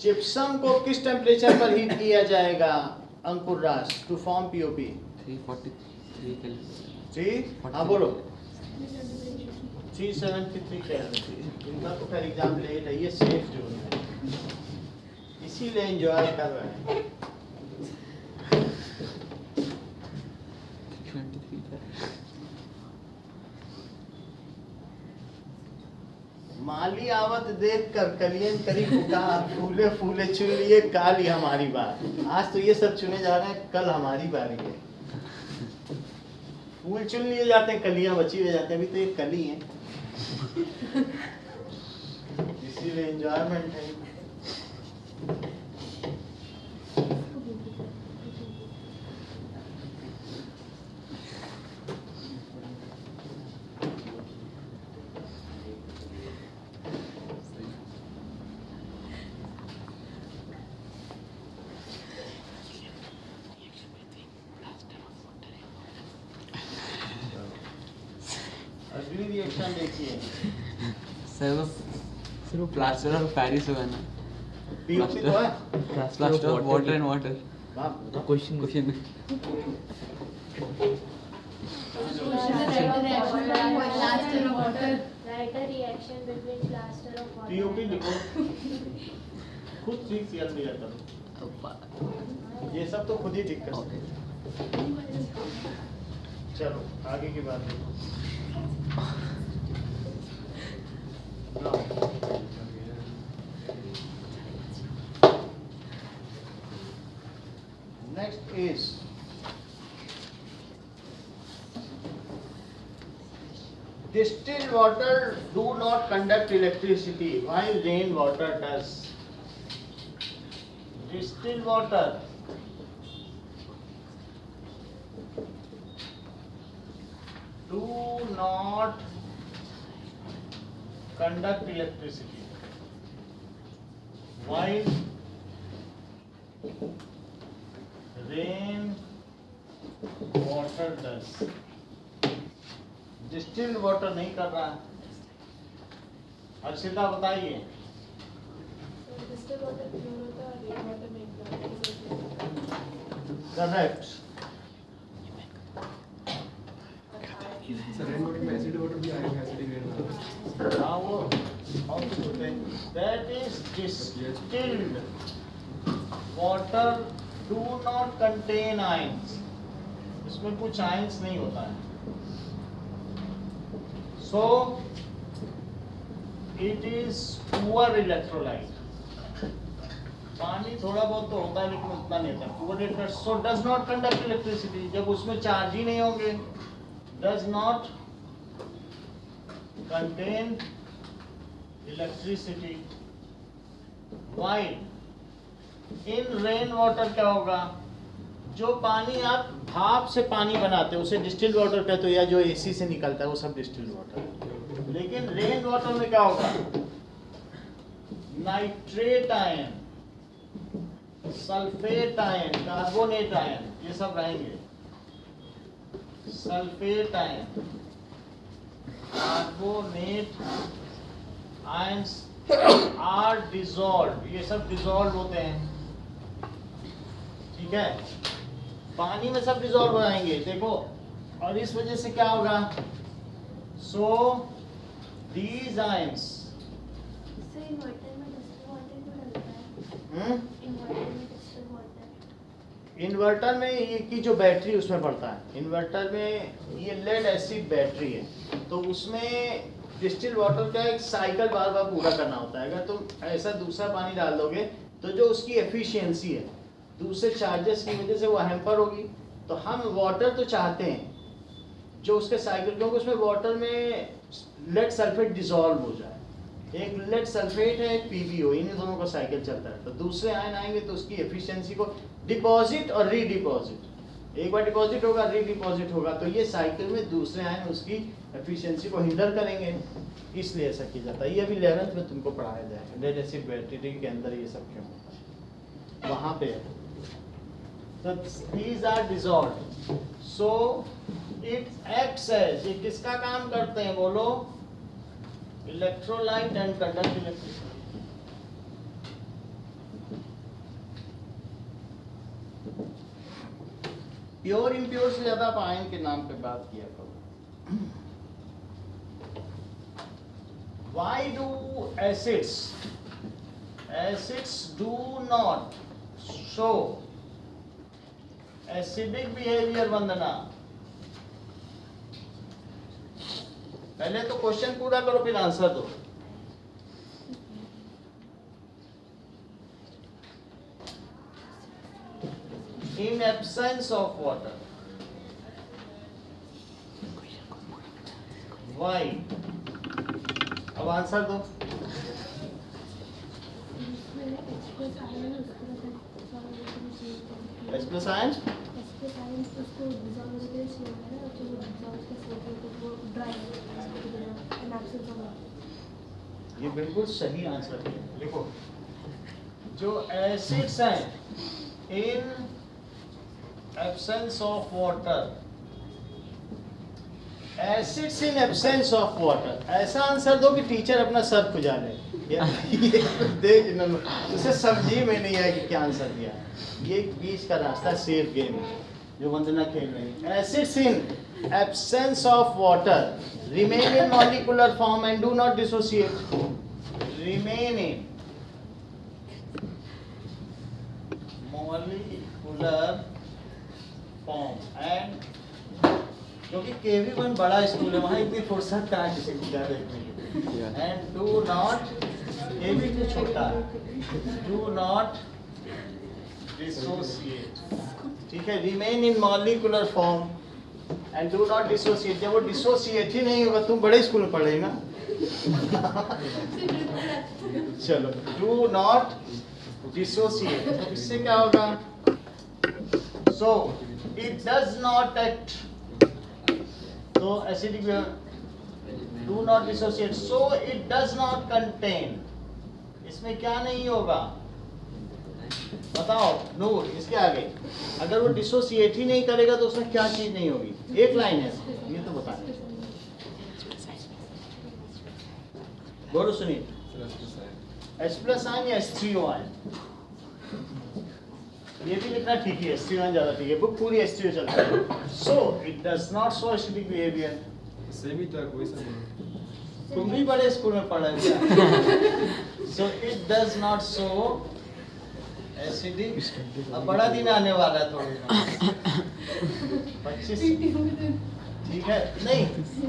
जिप्सम को किस टेम्परेचर पर हीट किया जाएगा अंकुर राज टू फॉर्म POP? 343 हाँ बोलो। 373 केल्विन। इनका तो खैर एग्जाम लेट है, ये सेफ जोन है, इसीलिए एंजॉय कर रहे हैं। 23 माली आवत देख कर कलियन करी पुकार, फूले फूले चुन लिए काली हमारी बात। आज तो ये सब चुने जा रहे हैं, कल हमारी बारी है। फूल चुन लिए जाते हैं, कलियां बची रह जाते हैं, अभी तो ये कली है, इसीलिए एंजॉयमेंट है। अगली रिएक्शन देखिए, सर सिर्फ प्लास्टर ऑफ पेरिस होगा ना, POP तो है। Plaster of water and water. वाह, question Write a reaction between plaster of water. POP लिखो, खुद ठीक कर लिया करो, ये सब तो खुद ही ठीक कर सकते हो। चलो आगे की बात देखो। Next is distilled water do not conduct electricity while rain water does. Distilled water do not conduct electricity while rain water does. Distilled water नहीं कर रहा है। अर्शिता बताइए। करेक्ट। सर रेन वाटर में एसिड वाटर भी आएगा, एसिडिक रेन वाटर। हाँ वो how to put it? That is distilled water do not contain ions. इसमें कुछ ions नहीं होता है। So it is poor electrolyte. पानी थोड़ा बहुत तो होता है लेकिन उतना नहीं होता। Poor electrolyte, so does not conduct electricity. जब उसमें चार्ज ही नहीं होंगे, does not contain electricity. While in rain water क्या होगा? जो पानी आप भाप से पानी बनाते हो उसे डिस्टिल्ड वाटर कहते हो, या जो एसी से निकलता है वो सब डिस्टिल्ड वाटर है। लेकिन रेन वाटर में क्या होगा? Nitrate ion, sulphate ion, carbonate ion, ये सब रहेंगे। Sulphate ion, carbonate ions are dissolve, ये सब डिसॉल्व होते हैं। ठीक है, पानी में सब डिसॉल्व हो जाएंगे, देखो। और इस वजह से क्या होगा? सो दीज आयंस इन्वर्टर में ये की जो बैटरी उसमें पड़ता है, इन्वर्टर में ये लेड एसिड बैटरी है, तो उसमें डिस्टिल्ड वाटर का एक साइकिल बार बार पूरा करना होता है। अगर तुम ऐसा दूसरा पानी डाल दोगे तो जो उसकी एफिशिएंसी है दूसरे चार्जेस की वजह से वो हैम्पर होगी। तो हम वाटर तो चाहते हैं जो उसके साइकिल, क्योंकि उसमें वाटर में लेड सल्फेट डिसॉल्व हो जाए, एक लेड सल्फेट है, एक PbO, इन्हीं दोनों का साइकिल चलता है। तो दूसरे आयन आएंगे तो उसकी एफिशिएंसी को डिपॉजिट और रीडिपॉजिट, एक बार डिपॉजिट होगा रीडिपॉजिट होगा, तो ये साइकिल में दूसरे आयन उसकी एफिशिएंसी को हिंडर करेंगे, इसलिए ऐसा किया जाता है। ये अभी 11th में तुमको पढ़ाया जाएगा, लेड एसिड बैटरी के अंदर ये सब क्यों होता है, वहां पे है। So these are dissolved. So it acts as, ये किसका काम करते हैं बोलो? Electrolyte and conduct electricity. Pure impure से ज्यादा आप आयन के नाम पे बात किया करो। Why do acids do not show acidic behavior? वंदना, पहले तो क्वेश्चन पूरा करो फिर आंसर दो। In absence of water, why? अब आंसर दो। H plus ion ये बिल्कुल सही आंसर है। लिखो, जो एसिड्स हैं in absence of water, acids in absence of water, ऐसा आंसर दो कि टीचर अपना सर खुजा ले। देख इन्होंने उसे समझी में नहीं आया कि क्या आंसर दिया। ये बीच का रास्ता सेफ गेम है जो वंदना खेल रही है। Acids in absence of water remain in molecular form and do not dissociate. Remain in molecular form and, क्योंकि KV1 बड़ा स्कूल है, वहाँ इतनी फुर्सत कहाँ किसी को क्या देखने की। And do not, KV2 छोटा है, do not dissociate, ठीक है। Remain in molecular form and do not dissociate। जब वो डिसोसिएट ही नहीं होगा, तुम बड़े स्कूल में पढ़ रही ना। चलो, do not dissociate, तो इससे क्या होगा? So it does not act, तो acidic do not dissociate, so it does not contain, इसमें क्या नहीं होगा बताओ नूर, इसके आगे अगर वो डिसोसिएट ही नहीं करेगा तो उसमें क्या चीज नहीं होगी? एक लाइन है, ये तो बता दे। बोलो सुनील, H प्लस आयन या H3O आयन? ये भी लिखना ठीक है, H3O आयन ज्यादा ठीक है, बुक पूरी H3O चलता है। So it does not show acidic behavior। Same ही तो कोई सा तुम भी बड़े स्कूल में पढ़ा है क्या? So it does not show acidic. अब बड़ा दिन आने वाला है थोड़े दिनों, 25, ठीक है नहीं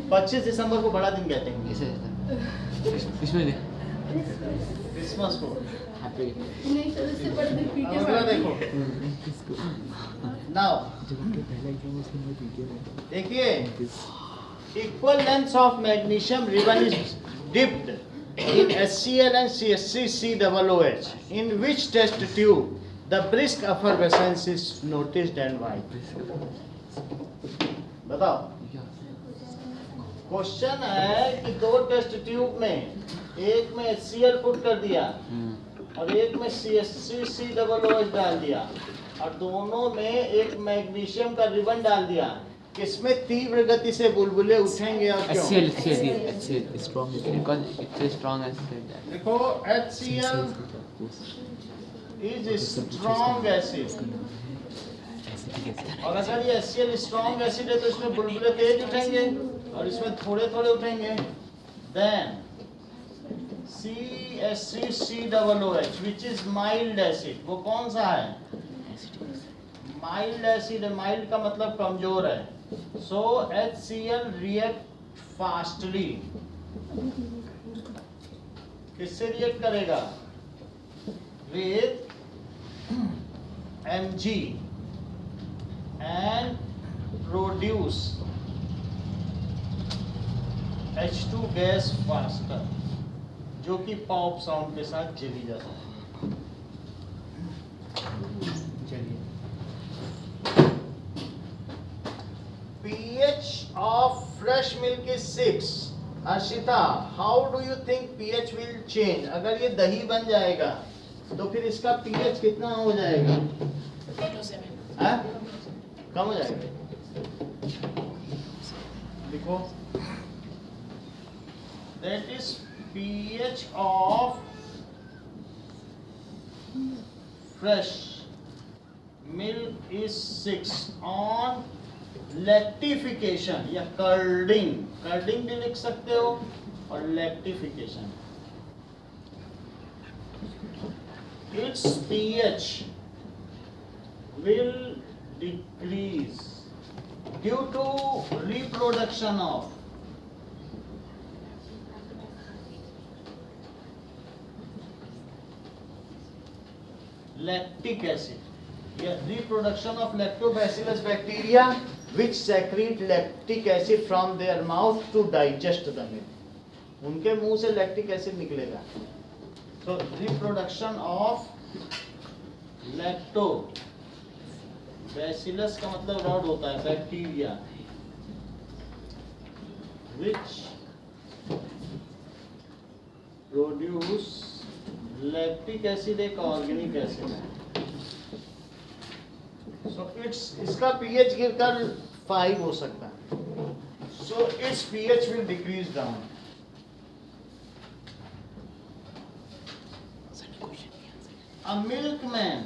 25 दिसंबर को बड़ा दिन कहते हैं क्रिसमस को। अगला देखो, नाउ देखिए, equal length of magnesium ribbon is dipped in HCl and CH3COOH, in which test tube the brisk effervescence is noticed and why? बताओ। क्वेश्चन है कि दो टेस्ट ट्यूब में, एक में HCl पुट कर दिया और एक में CH3COOH डाल दिया, और दोनों में एक मैग्नीशियम का रिबन डाल दिया, किसमें तीव्र गति से बुलबुले उठेंगे और क्यों? HCl strong because it's a strong acid। देखो HCl is strong acid, और अगर ये HCl strong acid है तो इसमें बुलबुले तेज उठेंगे और इसमें थोड़े थोड़े उठेंगे। Then CH3COOH which is mild acid, वो कौन सा है? माइल्ड एसिड है, माइल्ड का मतलब कमजोर है। So HCl react fastly, किससे रिएक्ट करेगा? with Mg and produce H2 gas faster। जो कि पॉप साउंड के साथ चली जाता है। चलिए, pH of fresh milk is 6. Harshita, how do you think pH will change? अगर ये दही बन जाएगा तो फिर इसका pH कितना हो जाएगा? हाँ? कम हो जाएगा। देखो, that is pH of fresh milk is 6 on lactification या कर्डिंग भी लिख सकते हो और lactification, its pH will decrease due to reproduction of lactic acid, reproduction of lactobacillus bacteria which secrete lactic acid from their mouth to digest the milk. उनके मुंह से lactic acid निकलेगा. So reproduction of lactobacillus का मतलब rod होता है bacteria, which produce lactic acid एक organic acid है. सो इसका पीएच गिरकर 5 हो सकता है. So its pH will decrease down. A milkman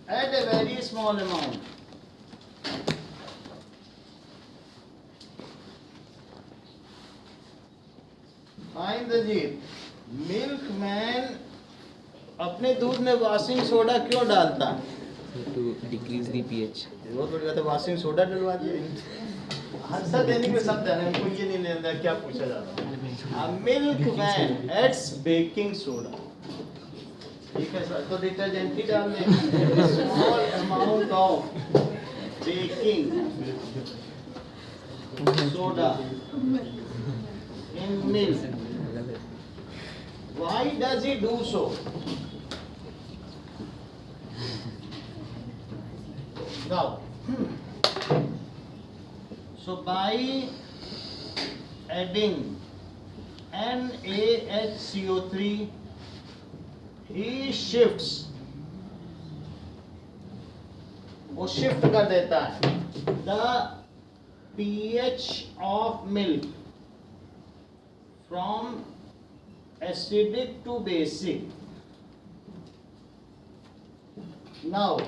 at a very small amount milkman अपने दूध में वॉशिंग सोडा क्यों डालता? To decrease the pH. बहुत बड़ी बात है, वॉशिंग सोडा डलवा दिया. आंसर देने के शब्द है, हमको ये नहीं लेना क्या पूछा जाता है. Milkman adds baking soda. ठीक है सर, तो डिटर्जेंट ही डाल दें. Small amount of baking soda in milk. Why does he do so? Now, so by adding NaHCO3, he shifts, वो शिफ्ट कर देता है the pH of milk from acidic to basic. Now,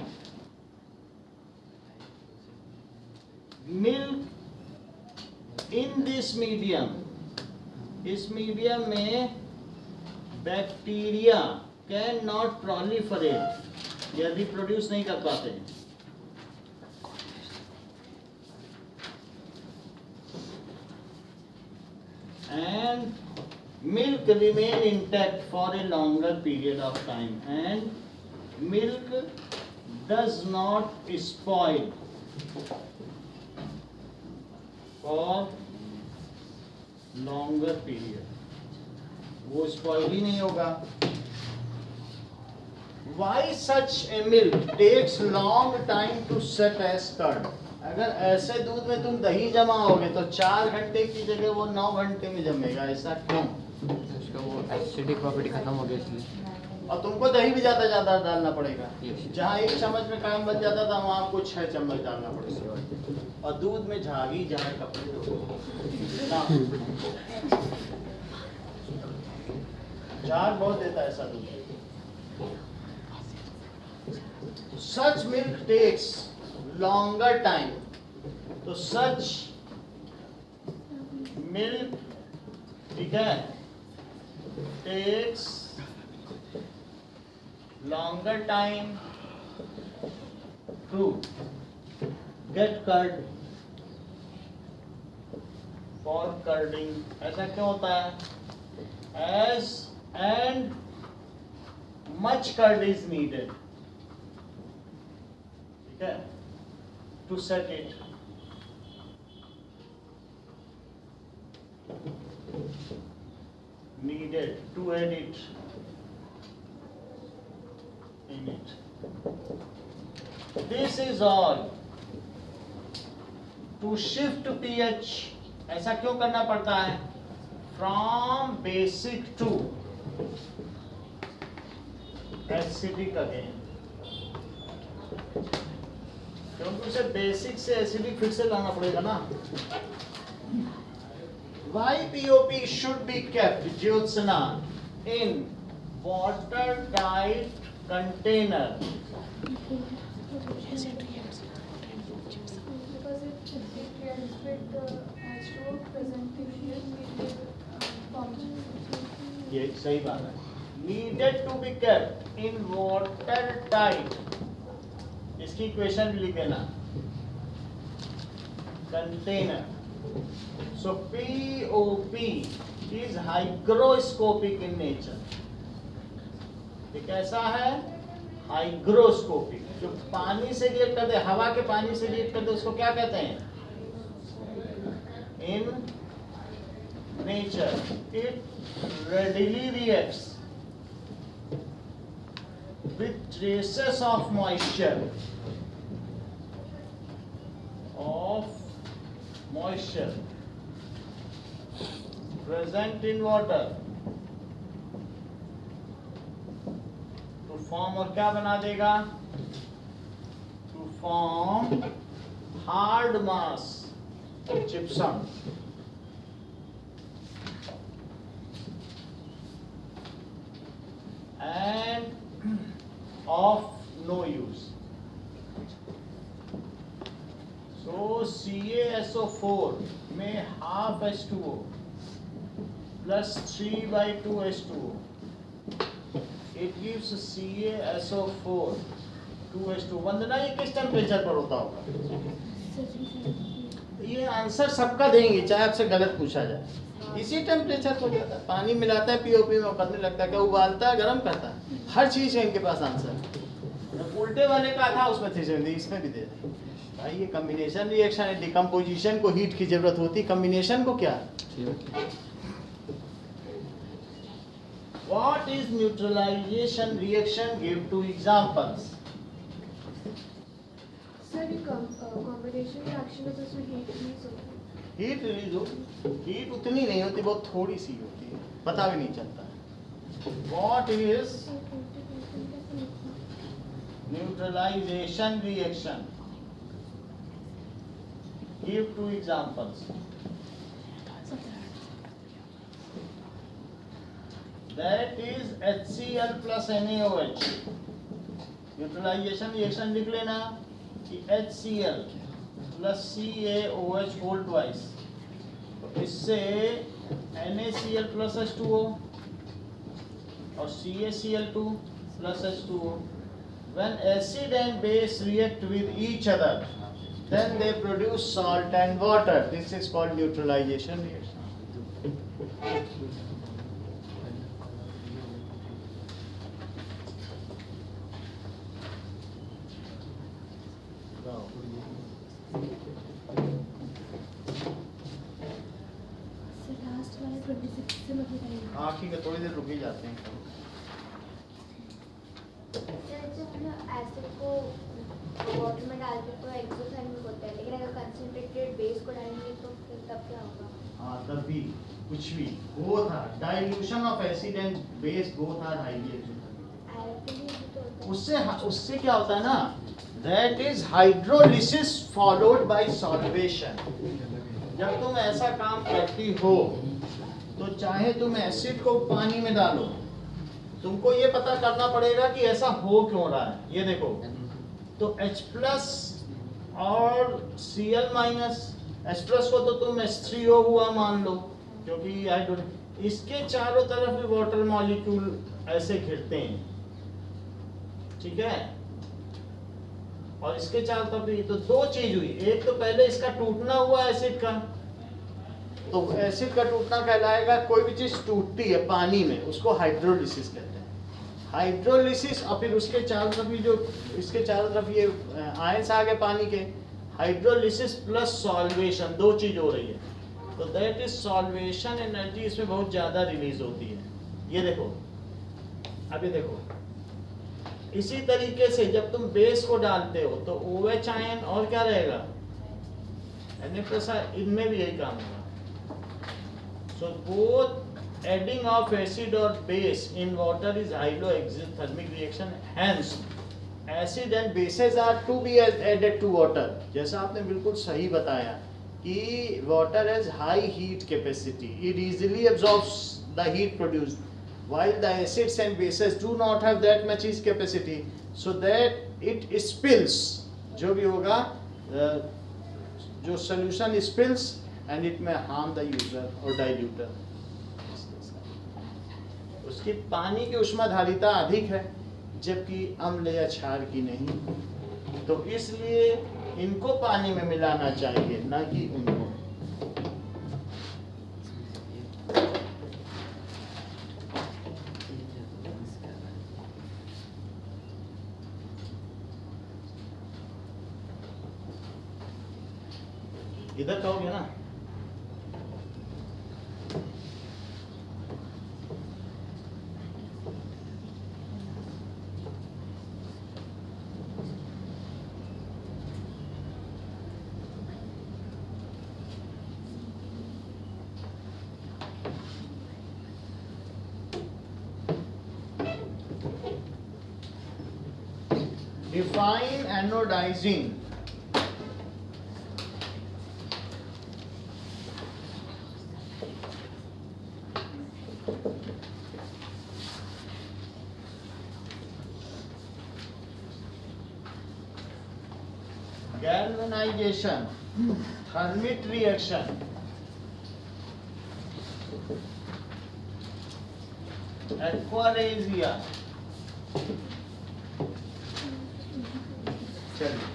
milk in this medium, इस medium में bacteria can not proliferate, या reproduce नहीं कर पाते. And milk remain intact for a longer period of time, and milk does not spoil for longer period. वो spoil ही नहीं होगा. Why such a milk takes long time to set as curd? अगर ऐसे दूध में तुम दही जमाओगे तो 4 घंटे की जगह वो 9 घंटे में जमेगा. ऐसा क्यों? उसका वो एसिडिक प्रॉपर्टी खत्म हो गया इसलिए. और तुमको दही भी ज्यादा ज्यादा डालना पड़ेगा. Yes. जहाँ 1 चम्मच में काम बन जाता था वहाँ आपको 6 चम्मच डालना पड़ेगा. और दूध में झागी जहाँ कपड़े धो, झाग बहुत देता है ऐसा दूध. Such milk takes longer time. तो such milk, ठीक है, takes longer time to get curd for curding. ऐसा क्यों होता है? As and much curd is needed, ठीक है, to set it. needed to edit in it. This is all. To shift pH, ऐसा क्यों करना पड़ता है? From basic to acidic again. क्योंकि उसे बेसिक से एसिडिक फिर से लाना पड़ेगा ना. Why POP should be kept, Jyotsna, in watertight container? Because it helps with the H2O presentation function. ये सही बात है. Needed to be kept in watertight. इसकी इक्वेशन भी लिख देना. Container. So POP is hygroscopic in nature. ये कैसा है? हाइग्रोस्कोपिक. जो पानी से रिएक्ट करते हैं, हवा के पानी से रिएक्ट करते हैं, उसको क्या कहते हैं? In nature, it readily reacts with traces of moisture present in water to form, और क्या बना देगा? To form hard mass gypsum. And of no use. So CaSO4 में half H2O plus 3/2 H2O. It gives CaSO4 2H2. वंदना, ये किस temperature पर होता होगा? ये आंसर सबका देंगे, चाहे आपसे गलत पूछा जाए. इसी टेम्परेचर पर होता है. पानी मिलाता है पीओपी में, करने लगता है क्या? उबालता है, गर्म करता है. हर चीज है इनके पास आंसर. उल्टे वाले का था, उसमें 370, इसमें भी दे रहे. भाई ये कॉम्बिनेशन रिएक्शन है. डिकम्पोजिशन को हीट की जरूरत होती है, कॉम्बिनेशन को क्या? What is neutralization reaction? Give two examples. Sir, combination reaction is also heat release होता है. हीट रिलीज हो, हीट उतनी नहीं होती, बहुत थोड़ी सी होती है, पता भी नहीं चलता. What is neutralization reaction? Give two examples. That is HCl plus NaOH. Neutralisation reaction लिख लेना कि HCl plus CaOH whole twice. तो इससे NaCl plus H2O और CaCl2 plus H2O. When acid and base react with each other, then they produce salt and water. This is called neutralization reaction. आखिर का थोड़ी देर रुक ही जाते हैं. एसिड को वाटर में डालते तो एक्सोथर्मिक होता है, लेकिन अगर कंसंट्रेटेड बेस को डालेंगे तो फिर तब क्या होगा? हाँ, तब भी कुछ भी both are dilution of acid and base, both are highly exothermic. उससे क्या होता है ना, that is hydrolysis followed by solvation. जब तुम ऐसा काम करती हो तो चाहे तुम एसिड को पानी में डालो, तुमको ये पता करना पड़ेगा कि ऐसा हो क्यों रहा है. ये देखो, तो H प्लस और Cl माइनस, H प्लस को तो तुम H3O हुआ मान लो, क्योंकि हाइड्रोजन, इसके चारों तरफ भी वाटर मॉलिक्यूल ऐसे घिरते हैं, ठीक है, और इसके चारों तरफ भी. तो दो चीज हुई. एक तो पहले इसका टूटना हुआ एसिड का, तो एसिड का टूटना कहलाएगा. कोई भी चीज टूटती है पानी में, उसको हाइड्रोलिसिस कहते हैं. हाइड्रोलिसिस, और फिर उसके चारों तरफ जो इसके चारों तरफ ये आयंस आ गए पानी के, हाइड्रोलिसिस प्लस सॉल्वेशन, दो चीज हो रही है. तो दैट इज सॉल्वेशन एनर्जी, इसमें बहुत ज्यादा रिलीज होती है। ये देखो, अभी देखो, इसी तरीके से जब तुम बेस को डालते हो तो OH आयन और क्या रहेगा, Na+, इनमें भी यही काम होगा। So both adding of acid और base in water is highly exothermic reaction, hence acid and bases are to be added to water. जैसा आपने बिल्कुल सही बताया कि water has high heat capacity, it easily absorbs the heat produced, while the acids and bases do not have that much heat capacity, so that it spills, जो भी होगा जो solution spills and it may harm the user or diluter। उसकी पानी की उष्माधारिता अधिक है जबकि अम्ल या क्षार की नहीं, तो इसलिए इनको पानी में मिलाना चाहिए, ना कि उनको। इधर कहोगे ना, define anodizing। Galvanization, Hermite reaction, aquaresia। चलिए,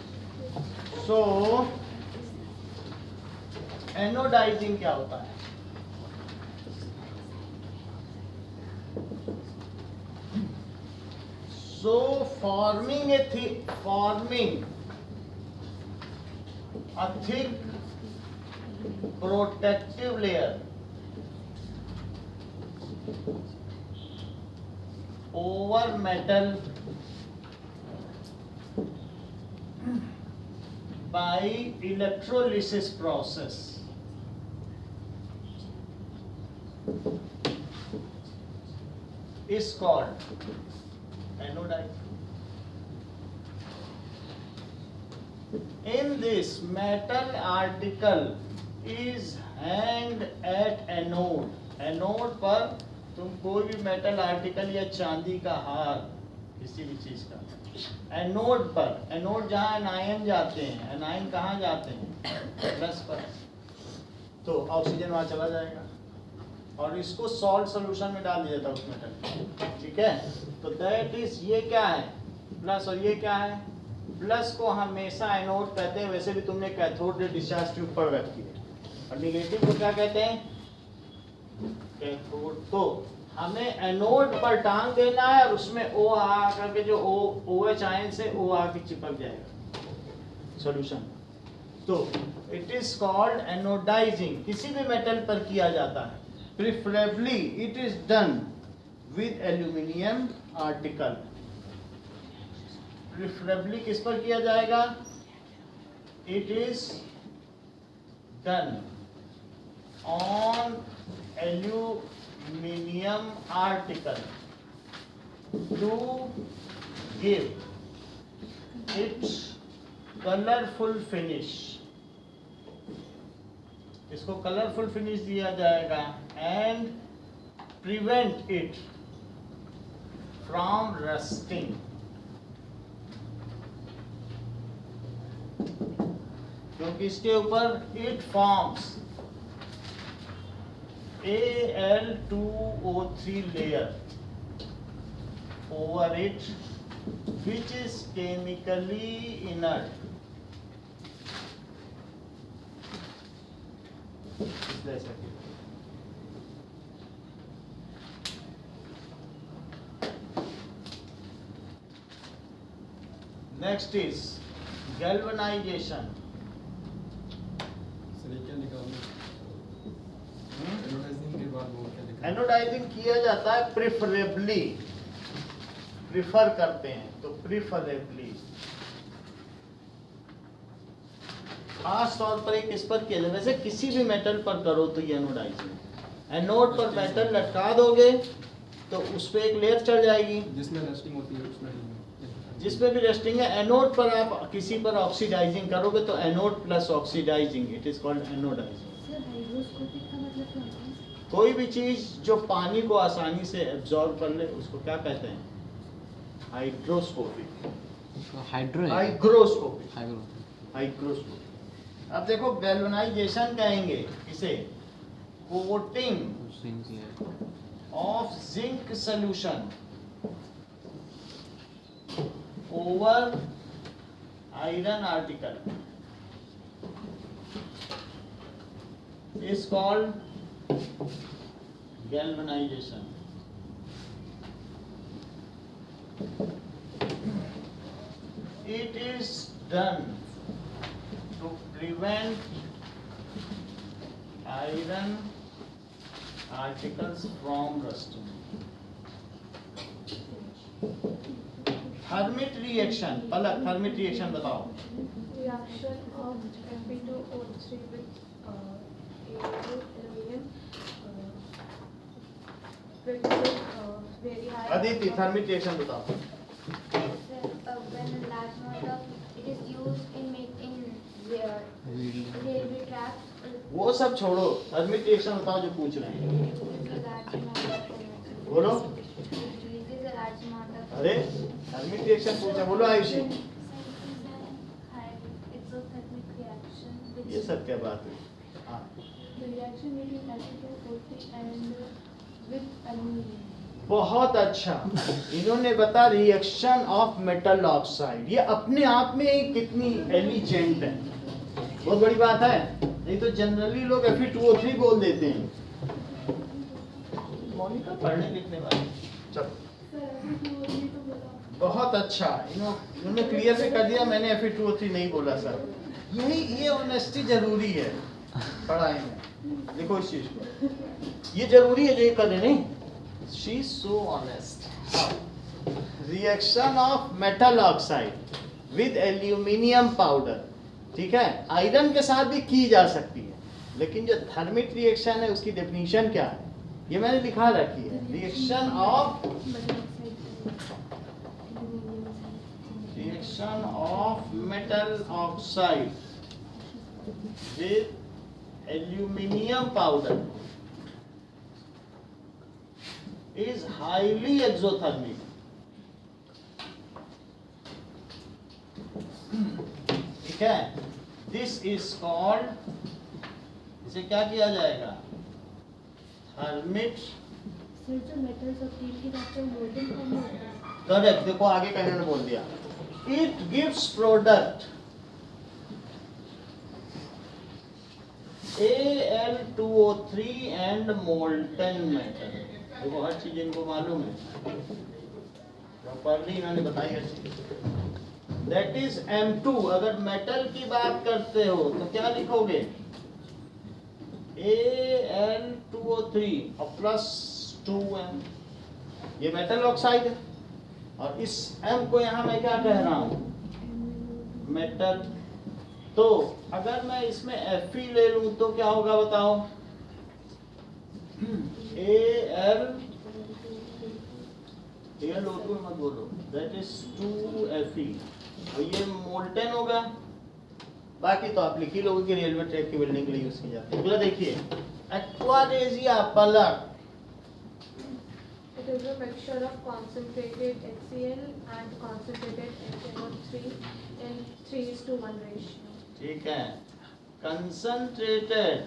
सो एनोडाइजिंग क्या होता है? So forming a thick protective layer over metal by electrolysis process is called anodizing. In this, metal article is hanged at anode. Anode पर तुम कोई भी मेटल आर्टिकल या चांदी का हार, किसी भी चीज का, एनोड पर, एनोड जहाँ एनायन जाते हैं, एनायन कहाँ जाते हैं, प्लस पर, तो ऑक्सीजन वहाँ चला जाएगा और इसको सॉल्ट सोल्यूशन में डाल दिया जाता है उस मेटल। ठीक है, तो दैट इज, ये क्या है प्लस और ये क्या है, प्लस को हमेशा एनोड कहते हैं, वैसे भी तुमने कैथोड रे डिस्चार्ज ट्यूब पर रखी है, और निगेटिव को क्या कहते हैं, कैथोड। तो हमें एनोड पर टांग देना है और उसमें O आ करके जो OH आयन से O आके चिपक जाएगा सॉल्यूशन। तो इट इज कॉल्ड एनोडाइजिंग, किसी भी मेटल पर किया जाता है। Preferably it is done with aluminium article. Preferably किस पर किया जाएगा, it is done on aluminum article to give it colorful finish। इसको कलरफुल फिनिश दिया जाएगा and prevent it from rusting। क्योंकि इसके ऊपर it forms Al2O3 layer over it, which is chemically inert। Next is galvanization। Sir ये क्या निकालना anodising किया जाता है प्रेफरेबली, प्रिफर करते हैं तो प्रिफरेबली, खास तौर पर किस पर किया जाए, वैसे किसी भी मेटल पर करो तो ये एनोडाइजिंग। एनोड पर मेटल लटका दोगे तो उस पर एक लेयर चढ़ जाएगी, जिसमें रेस्टिंग होती है उसमें ठीक है। जिसपे भी रेस्टिंग है। एनोड पर आप किसी पर ऑक्सीडाइजिंग करोगे तो anode plus oxidising, it is called anodising. Sir hydroscopic का मतलब क्या होता है? कोई भी चीज जो पानी को आसानी से एब्जॉर्ब कर ले उसको क्या कहते हैं? हाइड्रोस्कोपिक, हाइड्रो है हाइग्रोस्कोपिक, हाइड्रो हाइग्रोस्कोपिक। अब देखो गैल्वेनाइजेशन कहेंगे इसे, कोटिंग सिंक है of zinc solution over iron article is called galvanization. It is done to prevent iron articles from rusting. Thermite reaction, Palak thermite reaction बताओ। Reaction of Fe2O3 with aluminum with very high. Aditi thermite reaction बताओ। Sir, when a large amount of it is used in railway tracks. वो सब छोड़ो, thermite reaction बताओ जो पूछ रहे हैं। A large amount of बोलो। releases a large amount of. अरे थर्मिट रिएक्शन पूछा, बोलो आयुषी। Exothermic reaction. ये सब क्या बात है? हाँ The reaction between Fe2O3 and with aluminum. बहुत अच्छा, इन्होंने बता रिएक्शन ऑफ मेटल ऑक्साइड। ये अपने आप में ही कितनी एलिजेंट है, बहुत बड़ी बात है। नहीं तो जनरली लोग Fe2O3 बोल देते हैं। मोनिका पढ़ने लिखने वाली, चलो Sir, Fe2O3 तो बोला. बहुत अच्छा, इन्होंने क्लियर से कर दिया, मैंने Fe2O3 नहीं बोला सर। यही ये ऑनेस्टी जरूरी है पढ़ाई में। देखो इस चीज को, ये जरूरी है जो ये कर नहीं। She is so honest. Reaction of metal oxide with aluminium powder, ठीक है, आयरन के साथ भी की जा सकती है, लेकिन जो थर्मिट रिएक्शन है उसकी डेफिनेशन क्या है ये मैंने लिखा रखी है। Reaction of metal oxide with aluminum powder is highly exothermic. ठीक है, this is called, इसे क्या किया जाएगा? थर्मिट। सर जो मेटल्स और स्टील की बात करें मोल्डन फॉर्म में होता है। करेक्ट, देखो आगे का इन्होंने बोल दिया, it gives product Al2O3 and molten metal। देखो हर चीज इनको मालूम है, प्रॉपर्ली इन्होंने बताई हर चीज। That is M2। अगर मेटल की बात करते हो तो क्या लिखोगे? Al2O3 और प्लस 2M, ये मेटल ऑक्साइड है, और इस M को यहाँ मैं क्या कह रहा हूँ? मेटल। तो अगर मैं इसमें Fe ले लूं तो क्या होगा बताओ? Al2 मत बोलो, दैट इज 2Fe, और ये मोल्टेन होगा। बाकी तो आप लिख ही लोगे कि रेलवे ट्रैक की बिल्डिंग के लिए यूज की जाती है। अगला देखिए, aqua regia Palak. It is a mixture of concentrated HCl and concentrated HNO3 in 3:1 ratio. ठीक है, concentrated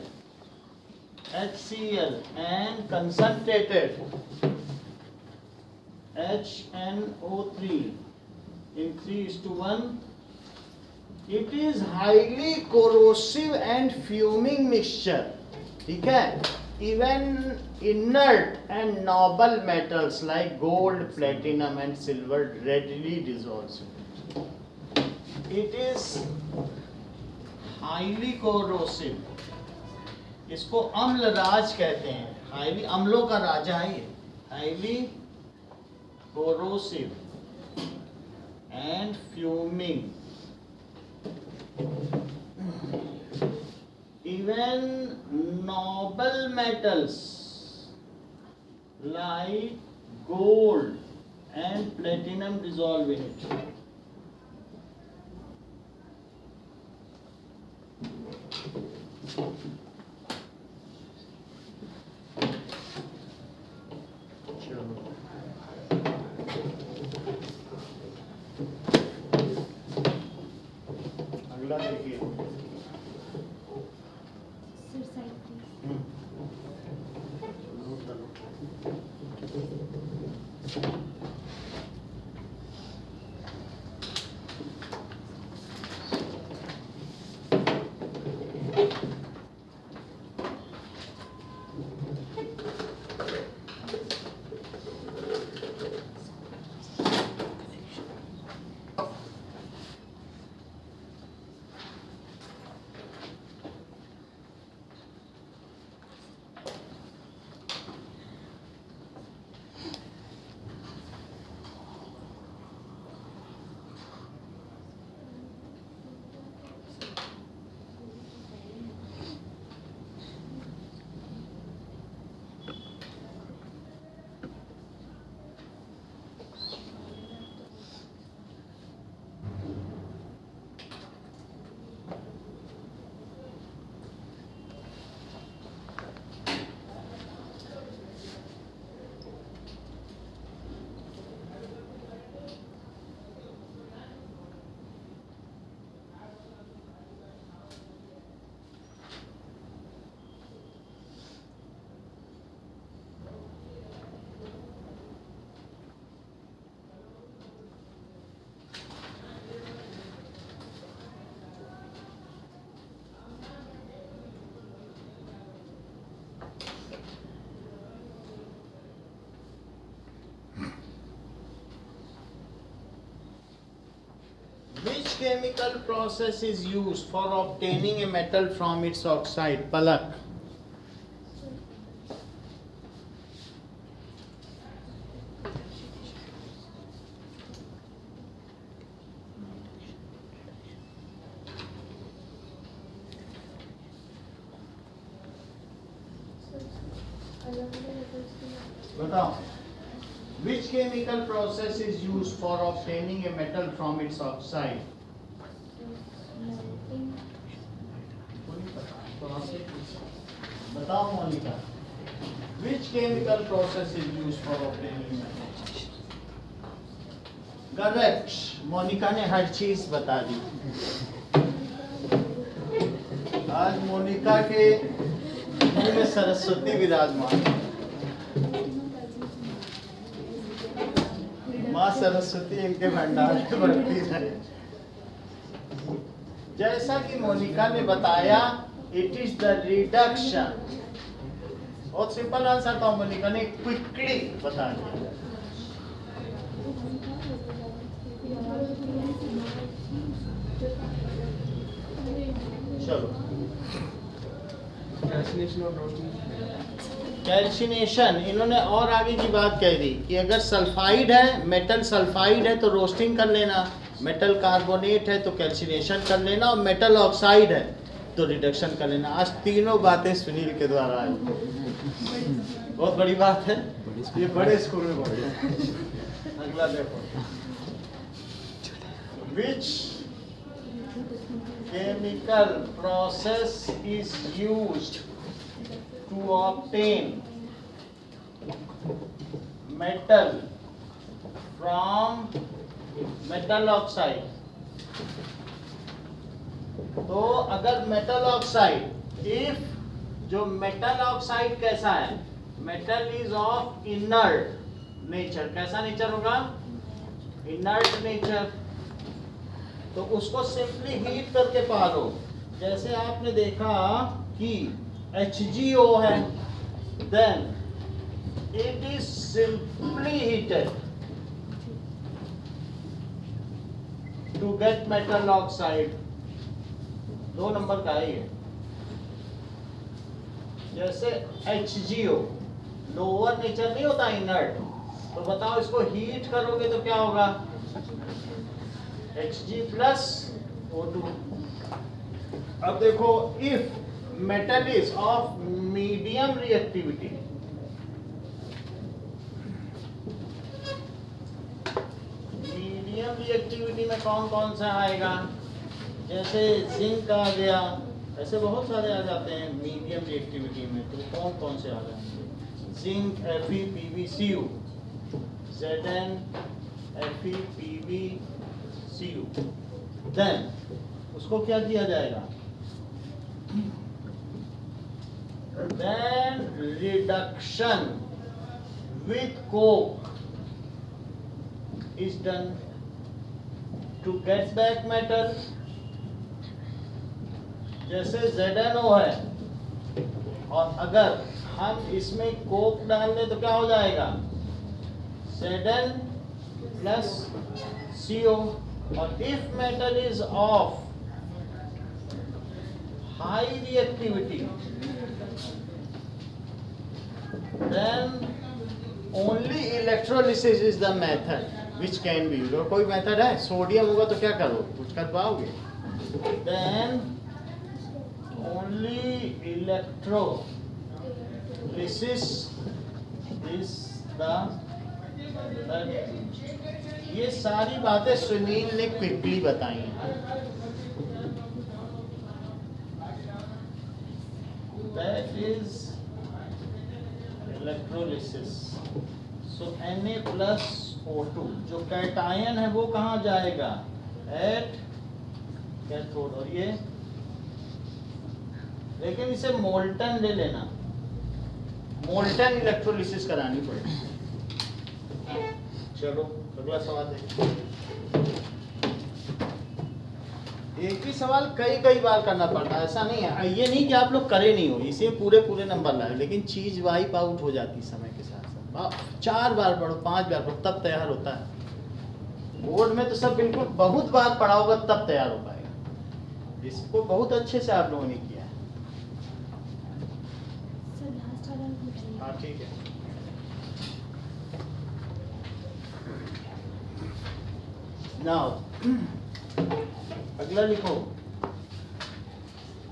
HCl and concentrated HNO3 in 3:1. It is highly corrosive and fuming mixture, ठीक है। Even inert and noble metals like gold, platinum and silver readily dissolves. It is highly corrosive, इसको अम्ल राज कहते हैं, highly अम्लों का राजा है ये, highly corrosive and fuming. Even noble metals like gold and platinum dissolve in it. अगला देखिए। Sir, side please. Which chemical process is used for obtaining a metal from its oxide? Palak. बताओ. Which chemical process is used for obtaining a metal from its oxide? बताओ Monika. Which chemical process is used for obtaining metal? Correct. Monika ने हर चीज बता दी. आज मोनिका के मुंह में सरस्वती विराजमान. माँ सरस्वती इनके भंडार में बढ़ती रहे. जैसा कि मोनिका ने बताया, इट इज द रिडक्शन. बहुत सिंपल आंसर था, मोनिका ने क्विकली बता दिया. चलो. Calcination और roasting. कैल्सिनेशन, इन्होंने और आगे की बात कह दी कि अगर सल्फाइड है, मेटल सल्फाइड है तो रोस्टिंग कर लेना, मेटल कार्बोनेट है तो कैल्सिनेशन कर लेना, और मेटल ऑक्साइड है तो रिडक्शन कर लेना. आज तीनों बातें सुनील के द्वारा आई. बहुत बड़ी बात है, ये बड़े स्कूल में पढ़े. अगला देखो. Which chemical process is used to obtain metal from metal oxide. तो अगर मेटल ऑक्साइड, इफ जो मेटल ऑक्साइड कैसा है, metal is of inert nature. कैसा नेचर होगा? Inert nature. तो उसको सिंपली हीट करके पालो. जैसे आपने देखा कि HgO है, then it is simply heated to get metal oxide. 2 number का है ये. जैसे HgO लोअर नेचर नहीं होता इनर्ट, तो बताओ इसको हीट करोगे तो क्या होगा? Hg plus O2। अब देखो, if metal is of medium reactivity, medium reactivity में कौन कौन सा आएगा? जैसे जिंक आ गया, ऐसे बहुत सारे आ जाते हैं मीडियम रिएक्टिविटी में, तो कौन कौन से आ जाएंगे? Zinc FePbCu, Zn FePbCu। Then उसको क्या किया जाएगा? Then reduction with coke is done to get back metal। जैसे ZnO है, और अगर हम इसमें कोक डाल दें तो क्या हो जाएगा? Zn plus CO। और if metal is of high reactivity, then only electrolysis is the method which can be used। कोई मेथड है? सोडियम होगा तो क्या करो, कुछ कर पाओगे? Then only electrolysis is the method। ये सारी बातें सुनील ने क्विकली बताई हैं। That is electrolysis। So Na plus O2 जो कैटायन है वो कहाँ जाएगा? At cathode. और ये, लेकिन इसे मोल्टन ले लेना, मोल्टन इलेक्ट्रोलिसिस करानी पड़ेगी। चलो अगला सवाल देखिए। एक ही सवाल कई कई बार करना पड़ता है, ऐसा नहीं है। ये नहीं कि आप लोग करे नहीं हो, इसे पूरे पूरे नंबर लाए, लेकिन चीज वाइप आउट हो जाती समय के साथ साथ। 4 बार पढ़ो, 5 बार पढ़ो, तब तैयार होता है। बोर्ड में तो सब बिल्कुल बहुत बार पढ़ा होगा तब तैयार हो पाएगा। इसको बहुत अच्छे से आप लोगों ने किया है। सर लास्ट वाला बताइए। हाँ ठीक है। नाउ अगला लिखो,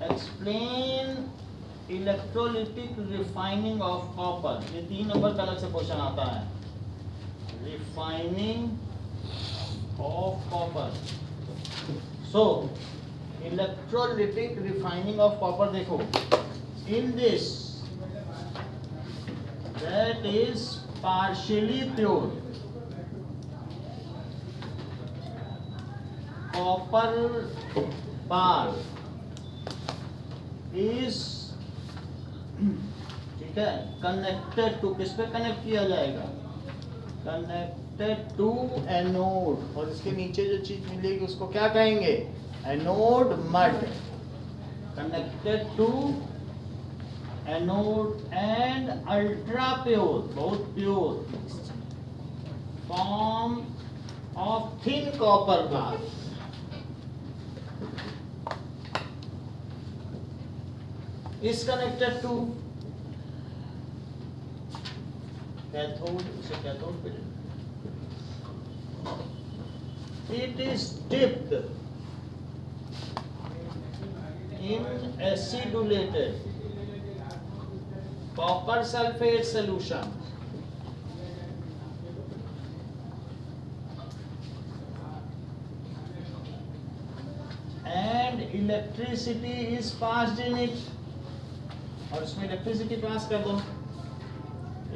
explain electrolytic refining of copper. ये 3 नंबर का अलग से क्वेश्चन आता है। Refining of copper. So electrolytic refining of copper देखो, in this that is partially pure copper bar is, ठीक है, कनेक्टेड टू, किस पे कनेक्ट किया जाएगा? Connected to anode. और इसके नीचे जो चीज मिलेगी उसको क्या कहेंगे? Anode mud. Connected to anode and ultra pure, बहुत pure form of thin copper bar. is connected to cathode, इसे cathode पे it is dipped in acidulated copper sulfate solution and electricity is passed in it। और इसमें electricity pass कर दो,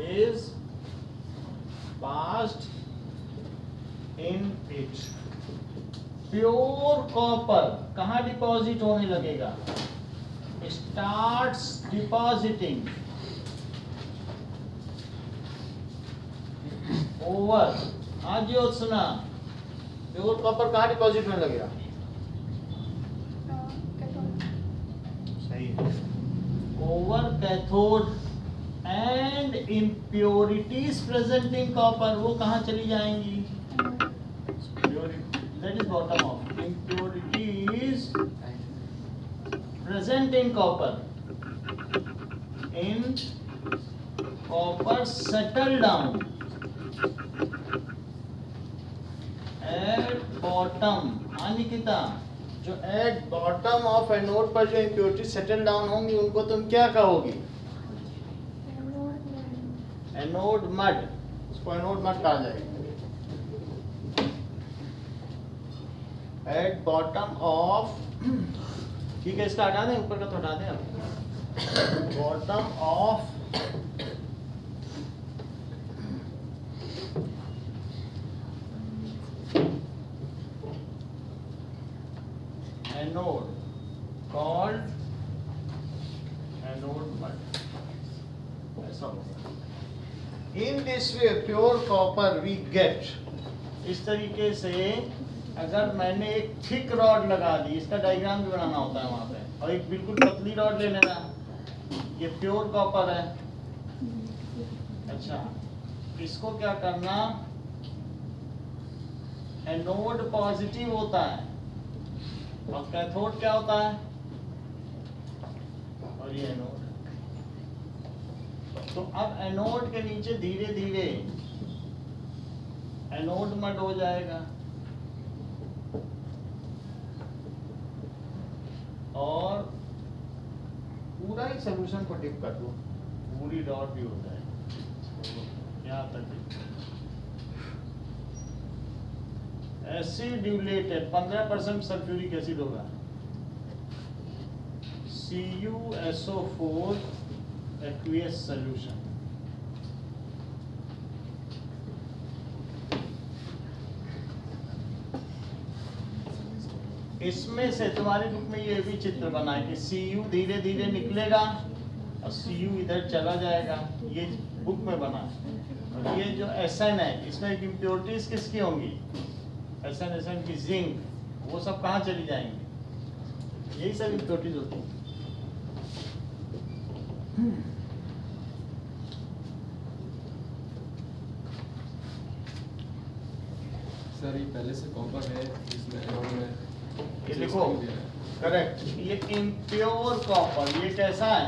is passed in it. Pure copper कहाँ deposit होने लगेगा? Starts depositing over. हाँ जी और सुना, प्योर कॉपर कहाँ डिपॉजिट होने लगेगा? सही है, over cathode. And impurities present in copper वो कहाँ चली जाएंगी? That is bottom of impurities present in copper in copper settle down at bottom. हाँ निकिता, जो at bottom of एनोड पर जो इम्प्योरिटी सेटल डाउन होंगी उनको तुम क्या कहोगी? एनोड मड, उसको एनोड मड कहा जाएगा। एट बॉटम ऑफ, ठीक है इसका हटा दें, ऊपर का तो हटा दें अब। Bottom of anode called anode mud, ऐसा होगा। In this way pure copper we get, इस तरीके से अगर मैंने एक थिक रॉड लगा दी, इसका डायग्राम भी बनाना होता है वहां पे, और एक बिल्कुल पतली रॉड ले लेना, ये प्योर कॉपर है। अच्छा, इसको क्या करना, एनोड पॉजिटिव होता है और कैथोड क्या होता है, और ये एनोड। तो अब एनोड के नीचे धीरे धीरे एनोड मड हो जाएगा और पूरा ही सोल्यूशन को डिप कर दो, पूरी डॉट भी हो जाएगी यहाँ तक। एसिड ड्यूलेटेड 15% सल्फ्यूरिक एसिड होगा, CuSO4 एक्वियस सोल्यूशन। इसमें से तुम्हारी बुक में ये भी चित्र बना है कि Cu धीरे धीरे निकलेगा और Cu इधर चला जाएगा, ये बुक में बना है। और ये जो Sn है, इसमें इम्प्योरिटीज किसकी होंगी, Sn की जिंक, वो सब कहाँ चली जाएंगी, यही सब इम्प्योरिटीज होती है। सर ये पहले से कॉपर है, इसमें एनोड में ये देखो करेक्ट, ये इम्प्योर कॉपर, ये कैसा है,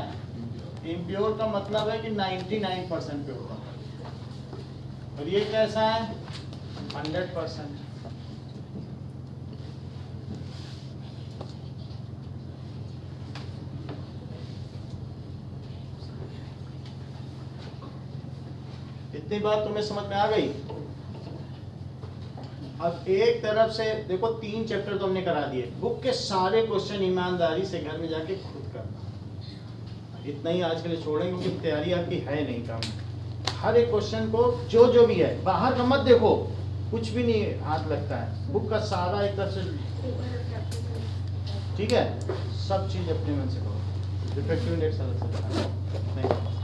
इम्प्योर का मतलब है कि 99% प्योर कॉपर, और ये कैसा है 100%। इतनी बात तुम्हें समझ में आ गई। अब एक तरफ से देखो 3 चैप्टर तो हमने करा दिए, बुक के सारे क्वेश्चन ईमानदारी से घर में जाके खुद करना, इतना ही आज के लिए छोड़ेंगे क्योंकि तैयारी आपकी है नहीं काम। हर एक क्वेश्चन को जो भी है, बाहर का मत देखो, कुछ भी नहीं हाथ लगता है, बुक का सारा एक तरफ से, ठीक है, सब चीज अपने मन से करो, डिफेक्टिव इंडेक्स अलग से नहीं।